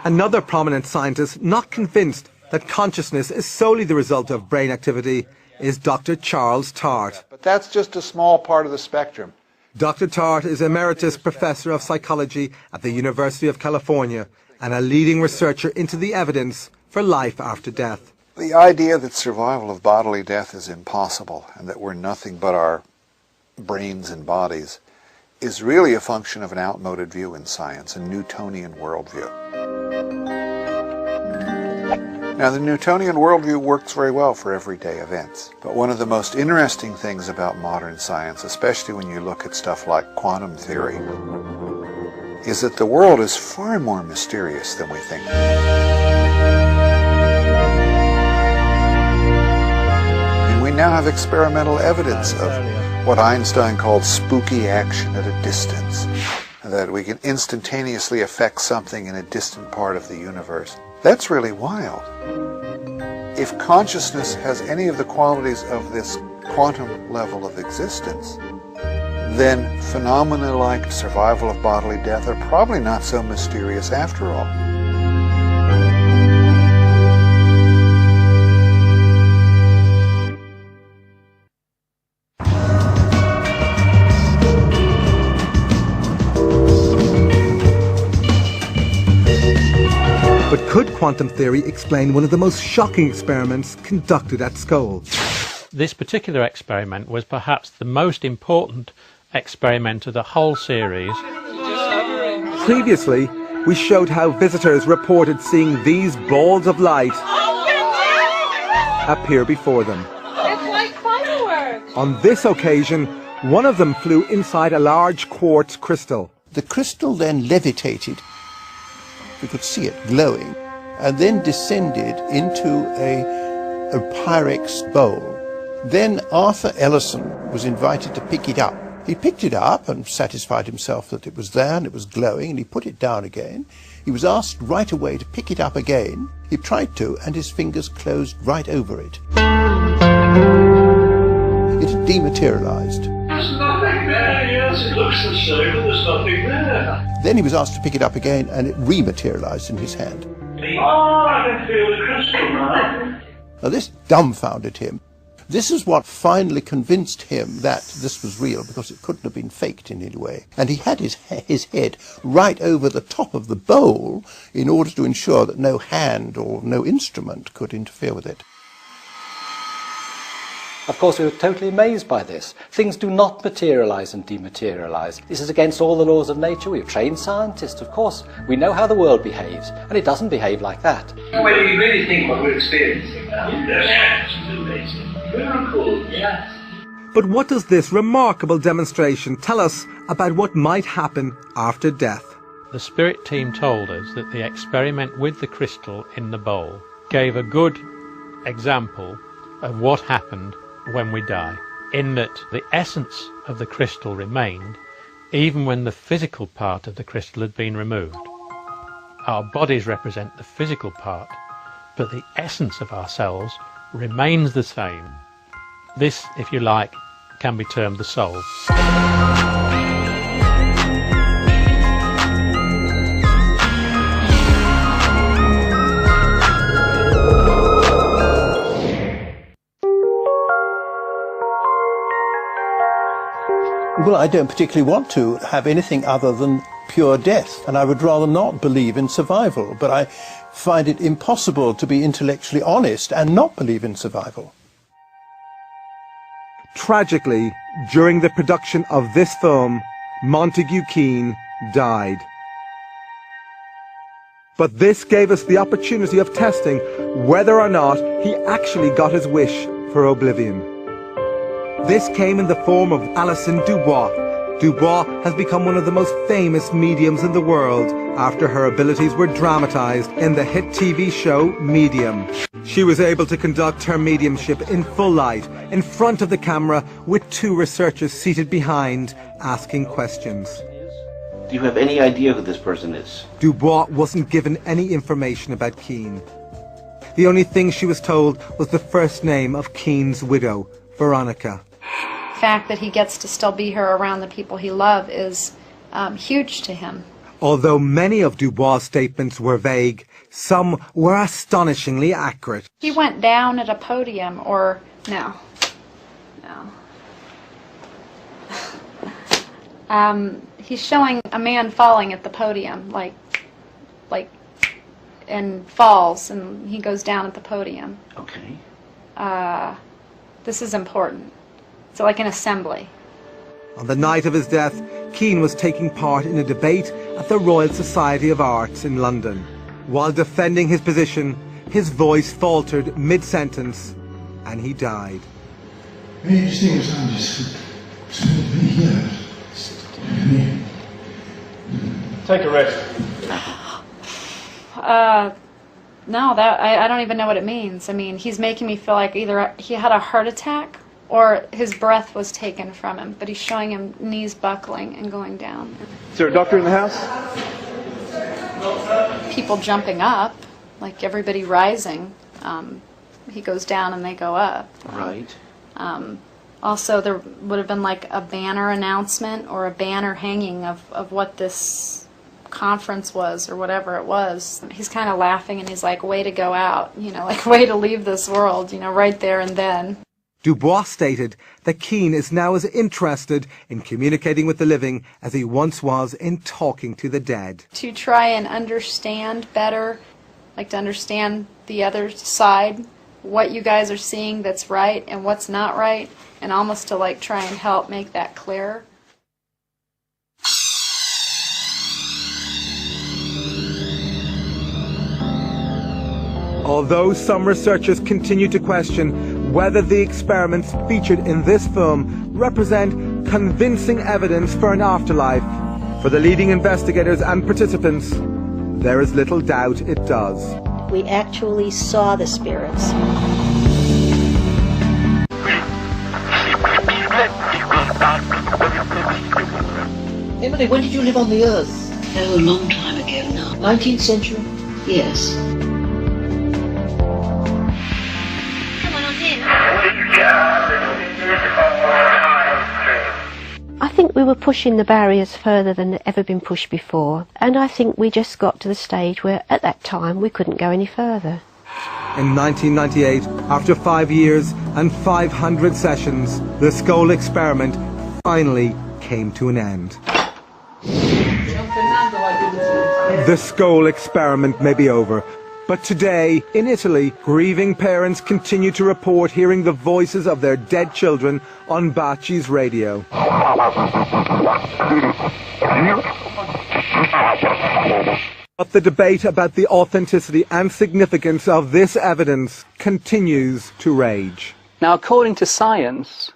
Another prominent scientist not convinced that consciousness is solely the result of brain activity is Dr. Charles Tart. But that's just a small part of the spectrum. Dr. Tart is Emeritus Professor of Psychology at the University of California and a leading researcher into the evidence for life after death. The idea that survival of bodily death is impossible and that we're nothing but our brains and bodies is really a function of an outmoded view in science, a Newtonian worldview. Now, the Newtonian worldview works very well for everyday events, but one of the most interesting things about modern science, especially when you look at stuff like quantum theory, is that the world is far more mysterious than we think. And we now have experimental evidence of what Einstein called spooky action at a distance, that we can instantaneously affect something in a distant part of the universe. That's really wild. If consciousness has any of the qualities of this quantum level of existence, then phenomena like survival of bodily death are probably not so mysterious after all. But could quantum theory explain one of the most shocking experiments conducted at Scole? This particular experiment was perhaps the most important experiment of the whole series. Previously, we showed how visitors reported seeing these balls of light appear before them. It's like fireworks. On this occasion, one of them flew inside a large quartz crystal. The crystal then levitated. We could see it glowing, and then descended into a Pyrex bowl. Then Arthur Ellison was invited to pick it up. He picked it up and satisfied himself that it was there and it was glowing, and he put it down again. He was asked right away to pick it up again. He tried to, and his fingers closed right over it. It had dematerialized. There's nothing there, yes, it looks the same, but there's nothing there. Then he was asked to pick it up again, and it rematerialized in his hand. Oh, I can feel the crystal now. Now this dumbfounded him. This is what finally convinced him that this was real, because it couldn't have been faked in any way. And he had his head right over the top of the bowl in order to ensure that no hand or no instrument could interfere with it. Of course, we were totally amazed by this. Things do not materialize and dematerialize. This is against all the laws of nature. We've trained scientists, of course. We know how the world behaves, and it doesn't behave like that. When you really think what we're experiencing now, yes, it's amazing. Miracle, yes. But what does this remarkable demonstration tell us about what might happen after death? The spirit team told us that the experiment with the crystal in the bowl gave a good example of what happened when we die, in that the essence of the crystal remained even when the physical part of the crystal had been removed. Our bodies represent the physical part, but the essence of ourselves remains the same. This, if you like, can be termed the soul. Well, I don't particularly want to have anything other than pure death, and I would rather not believe in survival, but I find it impossible to be intellectually honest and not believe in survival. Tragically, during the production of this film, Montague Keen died. But this gave us the opportunity of testing whether or not he actually got his wish for oblivion. This came in the form of Alison Dubois. Dubois has become one of the most famous mediums in the world after her abilities were dramatized in the hit TV show Medium. She was able to conduct her mediumship in full light, in front of the camera, with two researchers seated behind, asking questions. Do you have any idea who this person is? Dubois wasn't given any information about Keen. The only thing she was told was the first name of Keen's widow, Veronica. The fact that he gets to still be here around the people he loves is huge to him. Although many of Dubois' statements were vague, some were astonishingly accurate. He went down at a podium, or no. He's showing a man falling at the podium, like, and falls, and he goes down at the podium. Okay. This is important. So like an assembly. On the night of his death, Keen was taking part in a debate at the Royal Society of Arts in London. While defending his position, his voice faltered mid-sentence, and he died. Take a rest. No, that I don't even know what it means. I mean, he's making me feel like either he had a heart attack or his breath was taken from him, but he's showing him knees buckling and going down. Is there a doctor in the house? People jumping up, like everybody rising. He goes down and they go up. Right. Also, there would have been like a banner announcement or a banner hanging of what this conference was or whatever it was. He's kind of laughing and he's like, way to go out, you know, like way to leave this world, you know, right there and then. Dubois stated that Keane is now as interested in communicating with the living as he once was in talking to the dead. To try and understand better, like to understand the other side, what you guys are seeing that's right and what's not right, and almost to like try and help make that clearer. Although some researchers continue to question whether the experiments featured in this film represent convincing evidence for an afterlife, for the leading investigators and participants, there is little doubt it does. We actually saw the spirits. Emily, when did you live on the Earth? Oh, a long time ago now. 19th century? Yes. Come on here. I think we were pushing the barriers further than had ever been pushed before, and I think we just got to the stage where at that time we couldn't go any further. In 1998, after 5 years and 500 sessions, the skull experiment finally came to an end. The skull experiment may be over, but today, in Italy, grieving parents continue to report hearing the voices of their dead children on Baci's radio. But the debate about the authenticity and significance of this evidence continues to rage. Now, according to science,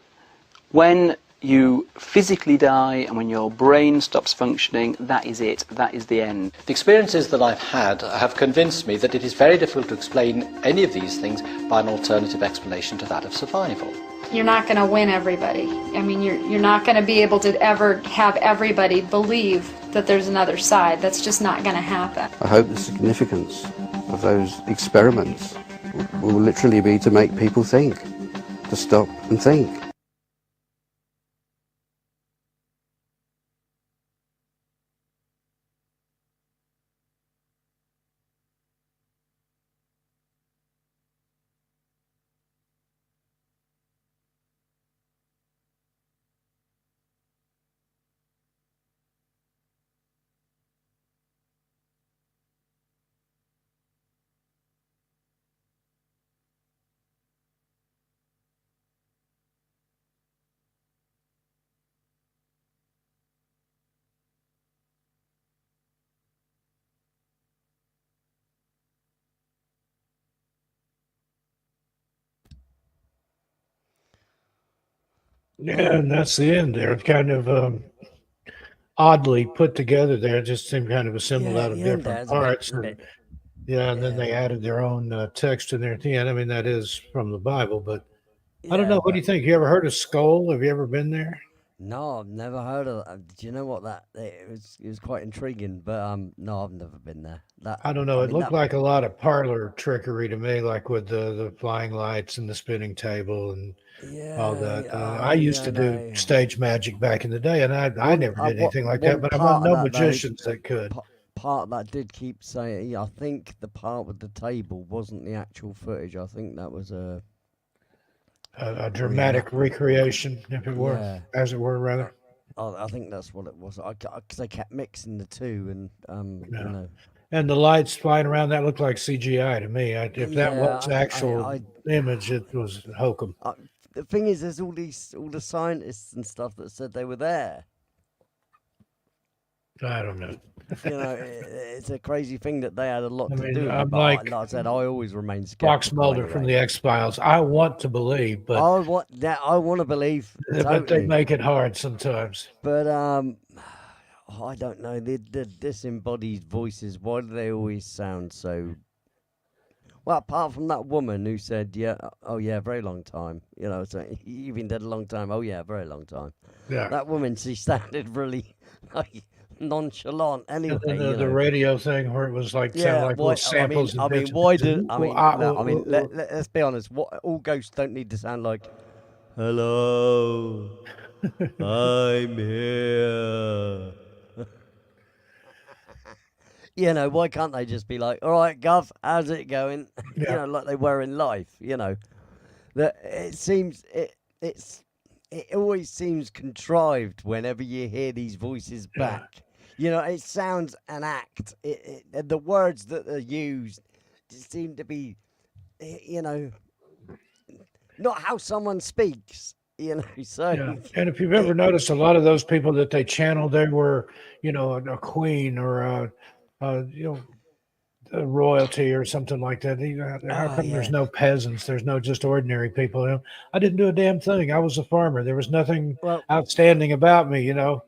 when you physically die and when your brain stops functioning, that is it. That is the end. The experiences that I've had have convinced me that it is very difficult to explain any of these things by an alternative explanation to that of survival. You're not going to win everybody. I mean, you're not going to be able to ever have everybody believe that there's another side. That's just not going to happen. I hope the significance of those experiments will literally be to make people think, to stop and think. Yeah, and that's the end. They're kind of oddly put together there, just seemed kind of assembled out of different parts. And then they added their own text in there at the end. I mean, that is from the Bible, but I don't know. What do you think? You ever heard of Skull? Have you ever been there? No, I've never heard of that. Do you know what it was quite intriguing, but no, I've never been there. I don't know. It looked like a lot of parlor trickery to me, like with the flying lights and the spinning table and all that. I used to do stage magic back in the day, and I never did anything like that, but I'm no magicians that could. Part that did keep saying, I think the part with the table wasn't the actual footage. I think that was a dramatic recreation, if it were, as it were, rather. I think that's what it was. Because they kept mixing the two, and you know. And the lights flying around, that looked like CGI to me. If that was actual image, it was hokum. The thing is, there's all the scientists and stuff that said they were there. I don't know. It's a crazy thing that they had a lot I to mean, do with it. I'm But like I said, I always remain Fox skeptical Mulder from anyway. the X-Files. I want to believe, but I want to believe. but they Totally. make it hard sometimes. But I don't know. The disembodied voices. Why do they always sound so? Well, apart from that woman who said, "Yeah, oh yeah, very long time." So you've been dead a long time. Oh yeah, very long time. Yeah. That woman, she sounded really like nonchalant. Anyway, And then the radio thing where it was like sound like little samples. I mean, why do I mean? I mean, let's be honest. What all ghosts don't need to sound like. Hello, I'm here. Why can't they just be like, all right, Gov, how's it going? Yeah. Like they were in life, That it seems, it always seems contrived whenever you hear these voices back. It sounds an act. The words that are used just seem to be, not how someone speaks. So yeah. And if you've ever noticed, a lot of those people that they channeled, they were, a queen or a royalty or something like that. How come there's no peasants? There's no just ordinary people. I didn't do a damn thing. I was a farmer. There was nothing outstanding about me. I've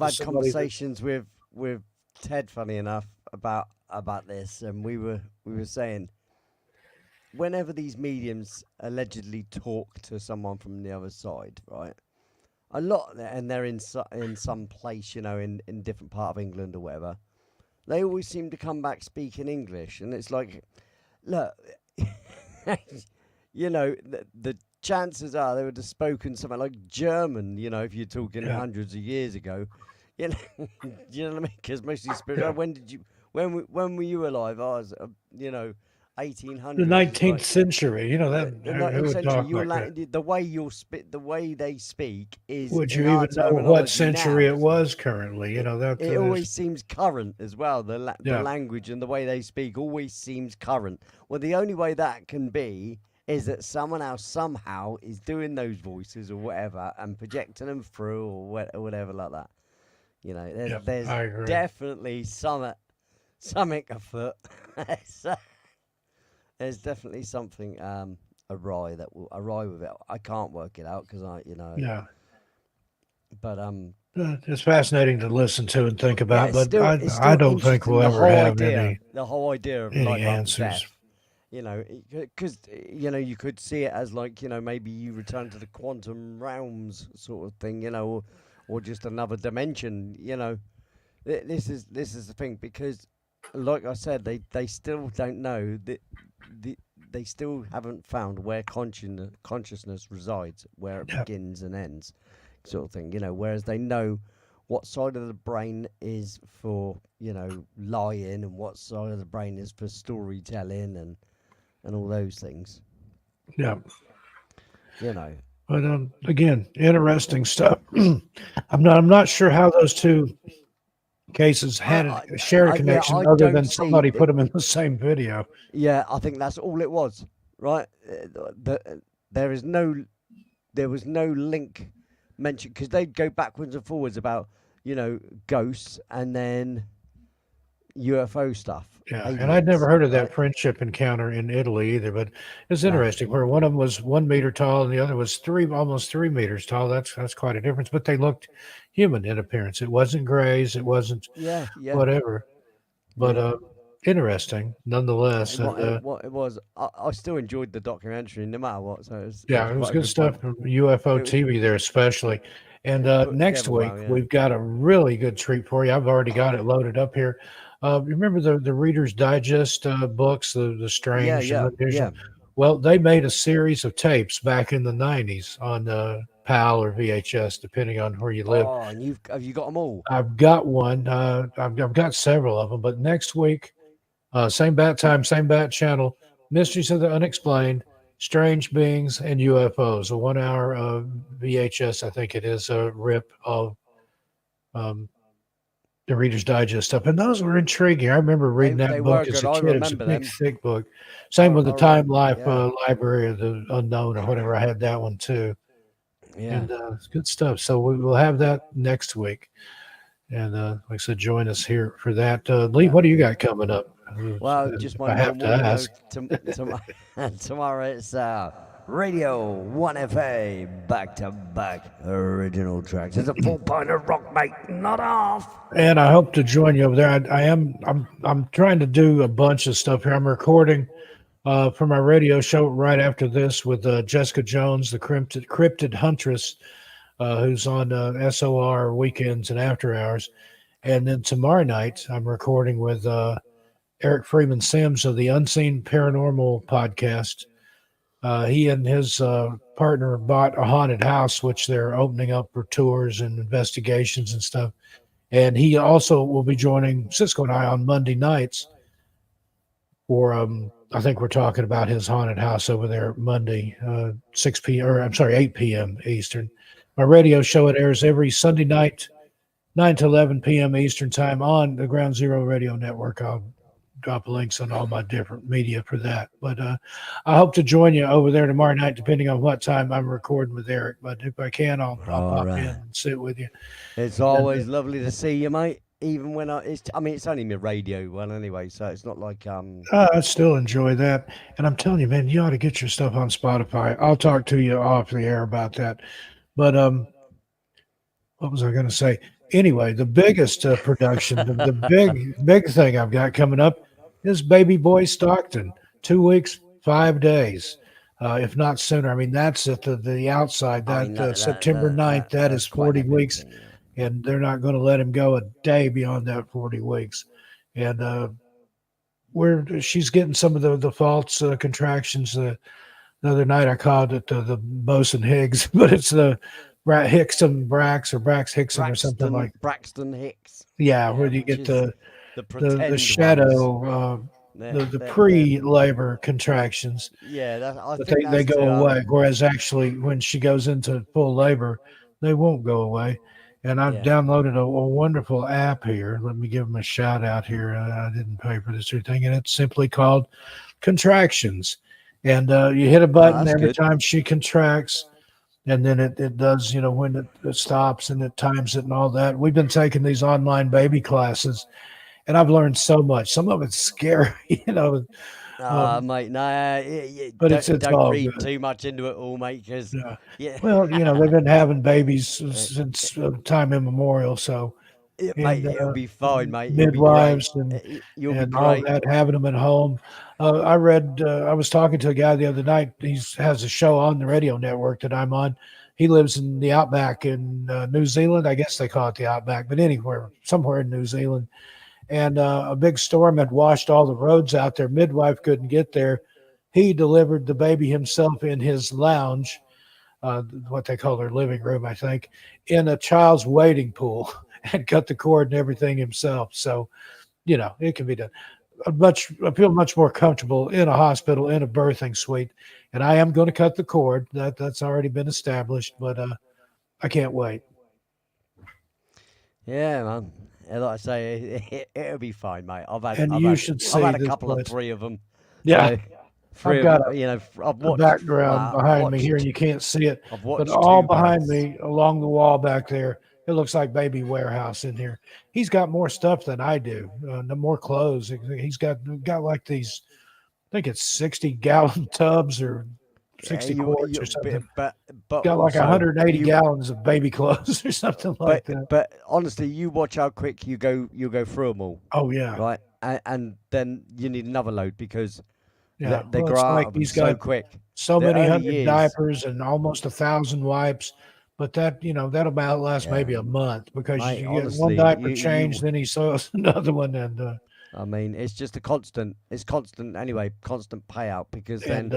had conversations with Ted, funny enough, about this, and we were saying, whenever these mediums allegedly talk to someone from the other side, right? A lot, and they're in some place, in different part of England or whatever. They always seem to come back speaking English, and it's like, look, the chances are they would have spoken something like German, if you're talking hundreds of years ago, do you know what I mean? Because most of these spirits, when were you alive? I was, 1800s. The 19th century, the 19th century. The way the way they speak is. Would you even know what century it was currently? It always seems current as well. The language and the way they speak always seems current. Well, the only way that can be is that someone else somehow is doing those voices or whatever and projecting them through or whatever like that. There's definitely something afoot. There's definitely something awry with it. I can't work it out because Yeah. But it's fascinating to listen to and think about, but I don't think we'll ever have the whole idea of any answers. Because you could see it as like maybe you return to the quantum realms sort of thing, or just another dimension. This is the thing, because like I said, they still don't know that. They still haven't found where consciousness resides, where it begins and ends, sort of thing. Whereas they know what side of the brain is for lying, and what side of the brain is for storytelling, and all those things. Yeah. But again, interesting stuff. I'm not sure how those two cases shared a connection other than somebody put them in the same video. Yeah, I think that's all it was, right? There was no link mentioned, because they'd go backwards and forwards about ghosts and then UFO stuff. Yeah, and I'd never heard of that friendship encounter in Italy either, but it's interesting where one of them was 1 meter tall and the other was almost 3 meters tall. That's quite a difference, but they looked human in appearance. It wasn't grays, it wasn't whatever, but interesting nonetheless. What it was, I still enjoyed the documentary no matter what. So it was good stuff from UFO TV there especially. And next week we've got a really good treat for you. I've already got it loaded up here. Remember the Reader's Digest books, the Strange and Unusual? Well, they made a series of tapes back in the 90s on PAL or VHS, depending on where you live. Oh, and have you got them all? I've got one. I've got several of them. But next week, same bat time, same bat channel, Mysteries of the Unexplained, Strange Beings, and UFOs. A 1 hour VHS, I think it is, a rip of the Reader's Digest stuff, and those were intriguing. I remember reading that book as a kid. It was a big, thick book. Same with the Time Life Library of the Unknown or whatever. I had that one too. Yeah, and it's good stuff. So we will have that next week. And like I said, join us here for that. Lee, what do you got coming up? Well, just my I have to normal, ask. Tomorrow it's Radio 1FA, back-to-back original tracks. It's a full pint of rock, mate, not off. And I hope to join you over there. I'm trying to do a bunch of stuff here. I'm recording for my radio show right after this with Jessica Jones, the cryptid huntress, who's on SOR weekends and after hours. And then tomorrow night, I'm recording with Eric Freeman Sims of the Unseen Paranormal podcast. He and his partner bought a haunted house, which they're opening up for tours and investigations and stuff. And he also will be joining Cisco and I on Monday nights for, I think we're talking about his haunted house over there Monday, 8 p.m. Eastern. My radio show, it airs every Sunday night, 9 to 11 p.m. Eastern time on the Ground Zero Radio Network. I'll drop links on all my different media for that. But I hope to join you over there tomorrow night, depending on what time I'm recording with Eric. But if I can, I'll pop in and sit with you. It's always lovely to see you, mate. Even when it's only my radio one anyway, so it's not like I still enjoy that, and I'm telling you, man, you ought to get your stuff on Spotify. I'll talk to you off the air about that. But what was I going to say? Anyway, the biggest production, the big thing I've got coming up is Baby Boy Stockton. 2 weeks, 5 days, if not sooner. I mean, that's at the outside. September 9th, that is 40 weeks, and they're not going to let him go a day beyond that 40 weeks. And she's getting some of the false contractions. The other night I called it the Boson Higgs, but it's the Hickson Brax or Brax Hickson or something like Braxton Hicks. Yeah, where you get the shadow, the pre-labor contractions. Yeah, I but think they go away. Whereas actually, when she goes into full labor, they won't go away. And I've downloaded a wonderful app here. Let me give them a shout out here. I didn't pay for this or anything, and it's simply called Contractions. And you hit a button every time she contracts. And then it does, when it stops and it times it and all that. We've been taking these online baby classes, and I've learned so much. Some of it's scary, mate, no, but don't read good. too much into it all, mate. Because well, they've been having babies since time immemorial, so mate, it'll be fine, mate. Midwives and all that, having them at home. I read. I was talking to a guy the other night. He has a show on the radio network that I'm on. He lives in the outback in New Zealand. I guess they call it the outback, but somewhere in New Zealand. And a big storm had washed all the roads out there. Midwife couldn't get there. He delivered the baby himself in his lounge, what they call their living room, I think, in a child's wading pool, and cut the cord and everything himself. So, it can be done. I feel much more comfortable in a hospital, in a birthing suite, and I am going to cut the cord. That's already been established, but I can't wait. Yeah, man. Like I say, it'll be fine, mate. I've had a couple of 3 of them. Yeah. I've got a background behind me here, and you can't see it, but all behind me, along the wall back there, it looks like baby warehouse in here. He's got more stuff than I do, more clothes. He's got like these, I think it's 60-gallon tubs or 60 quarts or something. But got like 180 gallons of baby clothes or something like that. But honestly, you watch how quick you go through them all. Oh yeah, right. And then you need another load because they well, grow out he's so got quick. So many hundred diapers and almost 1,000 wipes. But that'll about last maybe a month because you get one diaper changed, then he sews another one, and I mean, it's just constant payout because then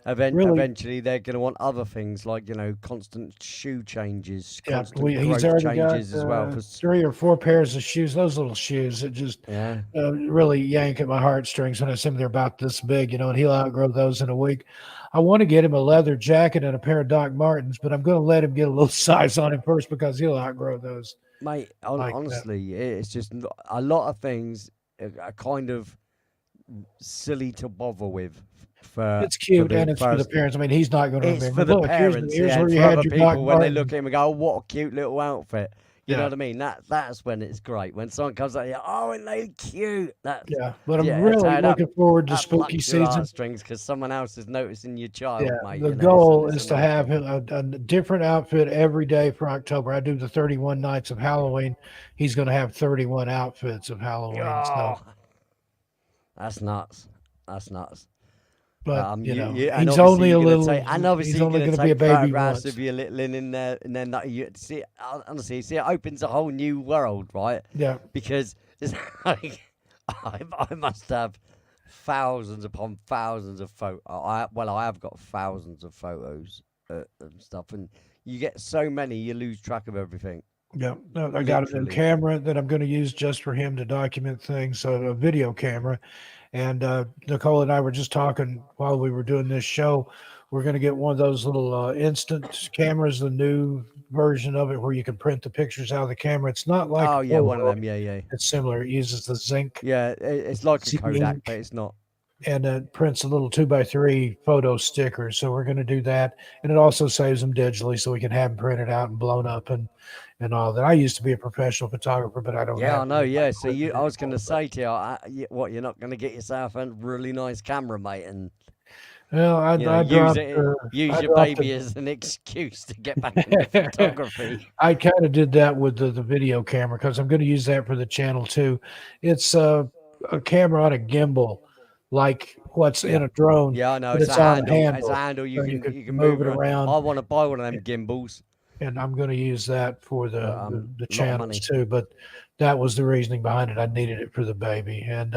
eventually they're going to want other things like constant shoe changes, constant he's growth already changes got as well. 3 or 4 pairs of shoes. Those little shoes that just really yank at my heartstrings when I see them. They're about this big, and he'll outgrow those in a week. I want to get him a leather jacket and a pair of Doc Martens, but I'm going to let him get a little size on him first because he'll outgrow those. Mate, honestly, it's just a lot of things are kind of silly to bother with. It's cute and it's for the parents. I mean, he's not going to remember. It's for the parents. Here's where you for had other your people Doc when they Martens. look at him and go, "Oh, what a cute little outfit." You know Yeah. what I mean? That's when it's great. When someone comes out here, oh, and they cute. That's Yeah, but I'm yeah, really that looking forward to that spooky plucks your season. heartstrings because someone else is noticing your child, Yeah, mate. the You know, goal it's is a to nice have thing. a different outfit every day for October. I do the 31 nights of Halloween. He's going to have 31 outfits of Halloween. So, Oh, that's nuts. That's nuts. but You, you, and he's obviously only you're a gonna little. take, and obviously He's you're only gonna going to be a take baby photographs once. of your little in there, and then you see, honestly, see, it opens a whole new world, right? Yeah. Because it's like I must have thousands upon thousands of photos. I have got thousands of photos and stuff, and you get so many, you lose track of everything. Yeah, I got a new Literally. camera that I'm going to use just for him to document things. So a video camera, and Nicole and I were just talking while we were doing this show. We're going to get one of those little instant cameras, the new version of it, where you can print the pictures out of the camera. It's not like Oh a yeah, one of Polaroid. them. Yeah. It's similar. It uses the zinc. Yeah, it's like a Kodak, ink, but it's not. and it prints a little 2x3 photo stickers. So we're going to do that, and it also saves them digitally, so we can have them printed out and blown up and all that. I used to be a professional photographer, but I don't. Yeah, have I know. any Yeah, so equipment I was going to anymore, say to you, what you're not going to get yourself a really nice camera, mate, and well, I use dropped, use I your dropped baby as an excuse to get back into photography. I kind of did that with the video camera because I'm going to use that for the channel too. It's a camera on a gimbal, like what's in a drone. Yeah, I know. But It's it's a on handle. handle. It's a handle. So You can move it around. I want to buy one of them gimbals. And I'm going to use that for the lot of channels money. too. But that was the reasoning behind it. I needed it for the baby, and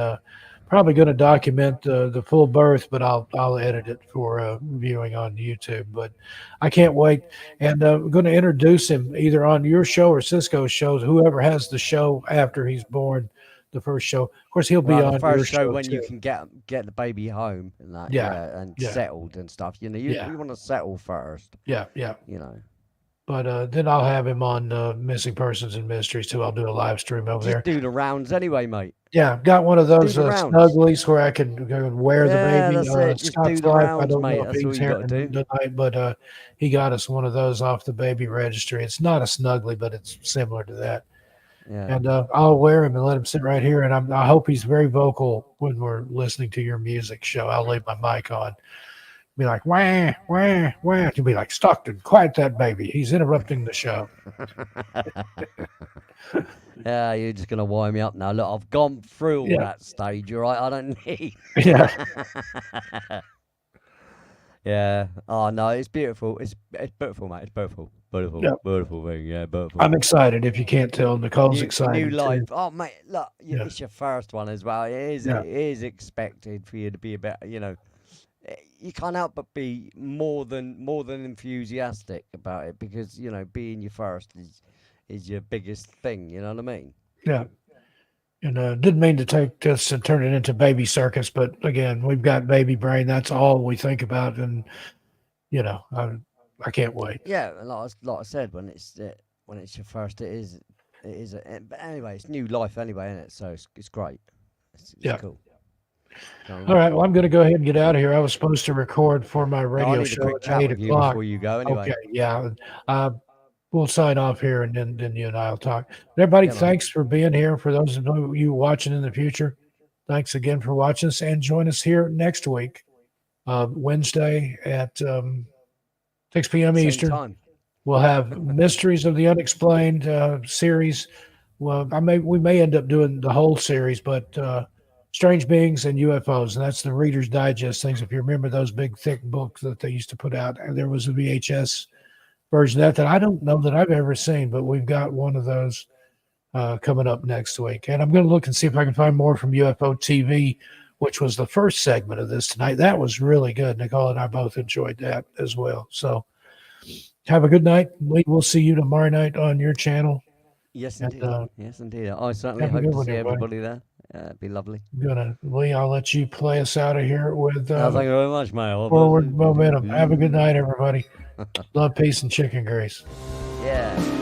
probably going to document the full birth, but I'll edit it for viewing on YouTube. But I can't wait, and I'm going to introduce him either on your show or Cisco's shows. Whoever has the show after he's born, the first show. Of course, he'll be on the first your show when too. you can get the baby home and that, and Yeah. settled and stuff. You know, you want to settle first. Yeah. You know. But then I'll have him on Missing Persons and Mysteries too. I'll do a live stream over there. Just do the rounds anyway, mate. Yeah, got one of those Do the rounds. snugglies where I can go and wear the baby. That's it. Just Scott's do the life, I rounds, don't mate. know if That's all he's you here gotta do. tonight, but he got us one of those off the baby registry. It's not a snuggly, but it's similar to that. Yeah. And I'll wear him and let him sit right here. And I hope he's very vocal when we're listening to your music show. I'll leave my mic on. Be like, wah, wah, wah. He'll be like, Stockton, quiet that baby. He's interrupting the show. Yeah, you're just gonna wind me up now. Look, I've gone through all Yeah. that stage, all right? I don't need. Yeah. Yeah. Oh no, it's beautiful. It's beautiful, mate. It's beautiful. Beautiful. Yeah. Beautiful thing. Yeah, beautiful. I'm excited. If you can't tell, Nicole's New excited. life. Too. Oh mate, look, it's your first one as well. It is. Yeah. It is expected for you to be a bit. You know, you can't help but be more than enthusiastic about it because being your first is your biggest thing. You know what I mean? Yeah. And didn't mean to take this and turn it into baby circus, but again, we've got baby brain. That's all we think about, and I can't wait. Yeah, like I said, when it's your first, it is. But anyway, it's new life anyway, isn't it? So it's great. It's cool. All right. Well, I'm going to go ahead and get out of here. I was supposed to record for my I radio need a show quick at chat 8 with you o'clock. before you go. Anyway. Okay. Yeah. We'll sign off here, and then you and I'll talk. Everybody, Yeah, man. thanks for being here. For those of you watching in the future, thanks again for watching us, and join us here next week, Wednesday at 6 p.m. Same Eastern. time. We'll have Mysteries of the Unexplained series. Well, we may end up doing the whole series, but Strange Beings and UFOs, and that's the Reader's Digest things. If you remember those big, thick books that they used to put out, and there was a VHS version of that I don't know that I've ever seen, but we've got one of those coming up next week. And I'm going to look and see if I can find more from UFO TV, which was the first segment of this tonight. That was really good. Nicole and I both enjoyed that as well. So have a good night. We'll see you tomorrow night on your channel. Yes, And, indeed. Yes, indeed. I certainly have a hope good to one, see everybody. everybody there. It'd be lovely. Lee, I'll let you play us out of here with Thank you very much, mate. Forward Momentum. Have a good night, everybody. Love, peace, and chicken grease. Yeah.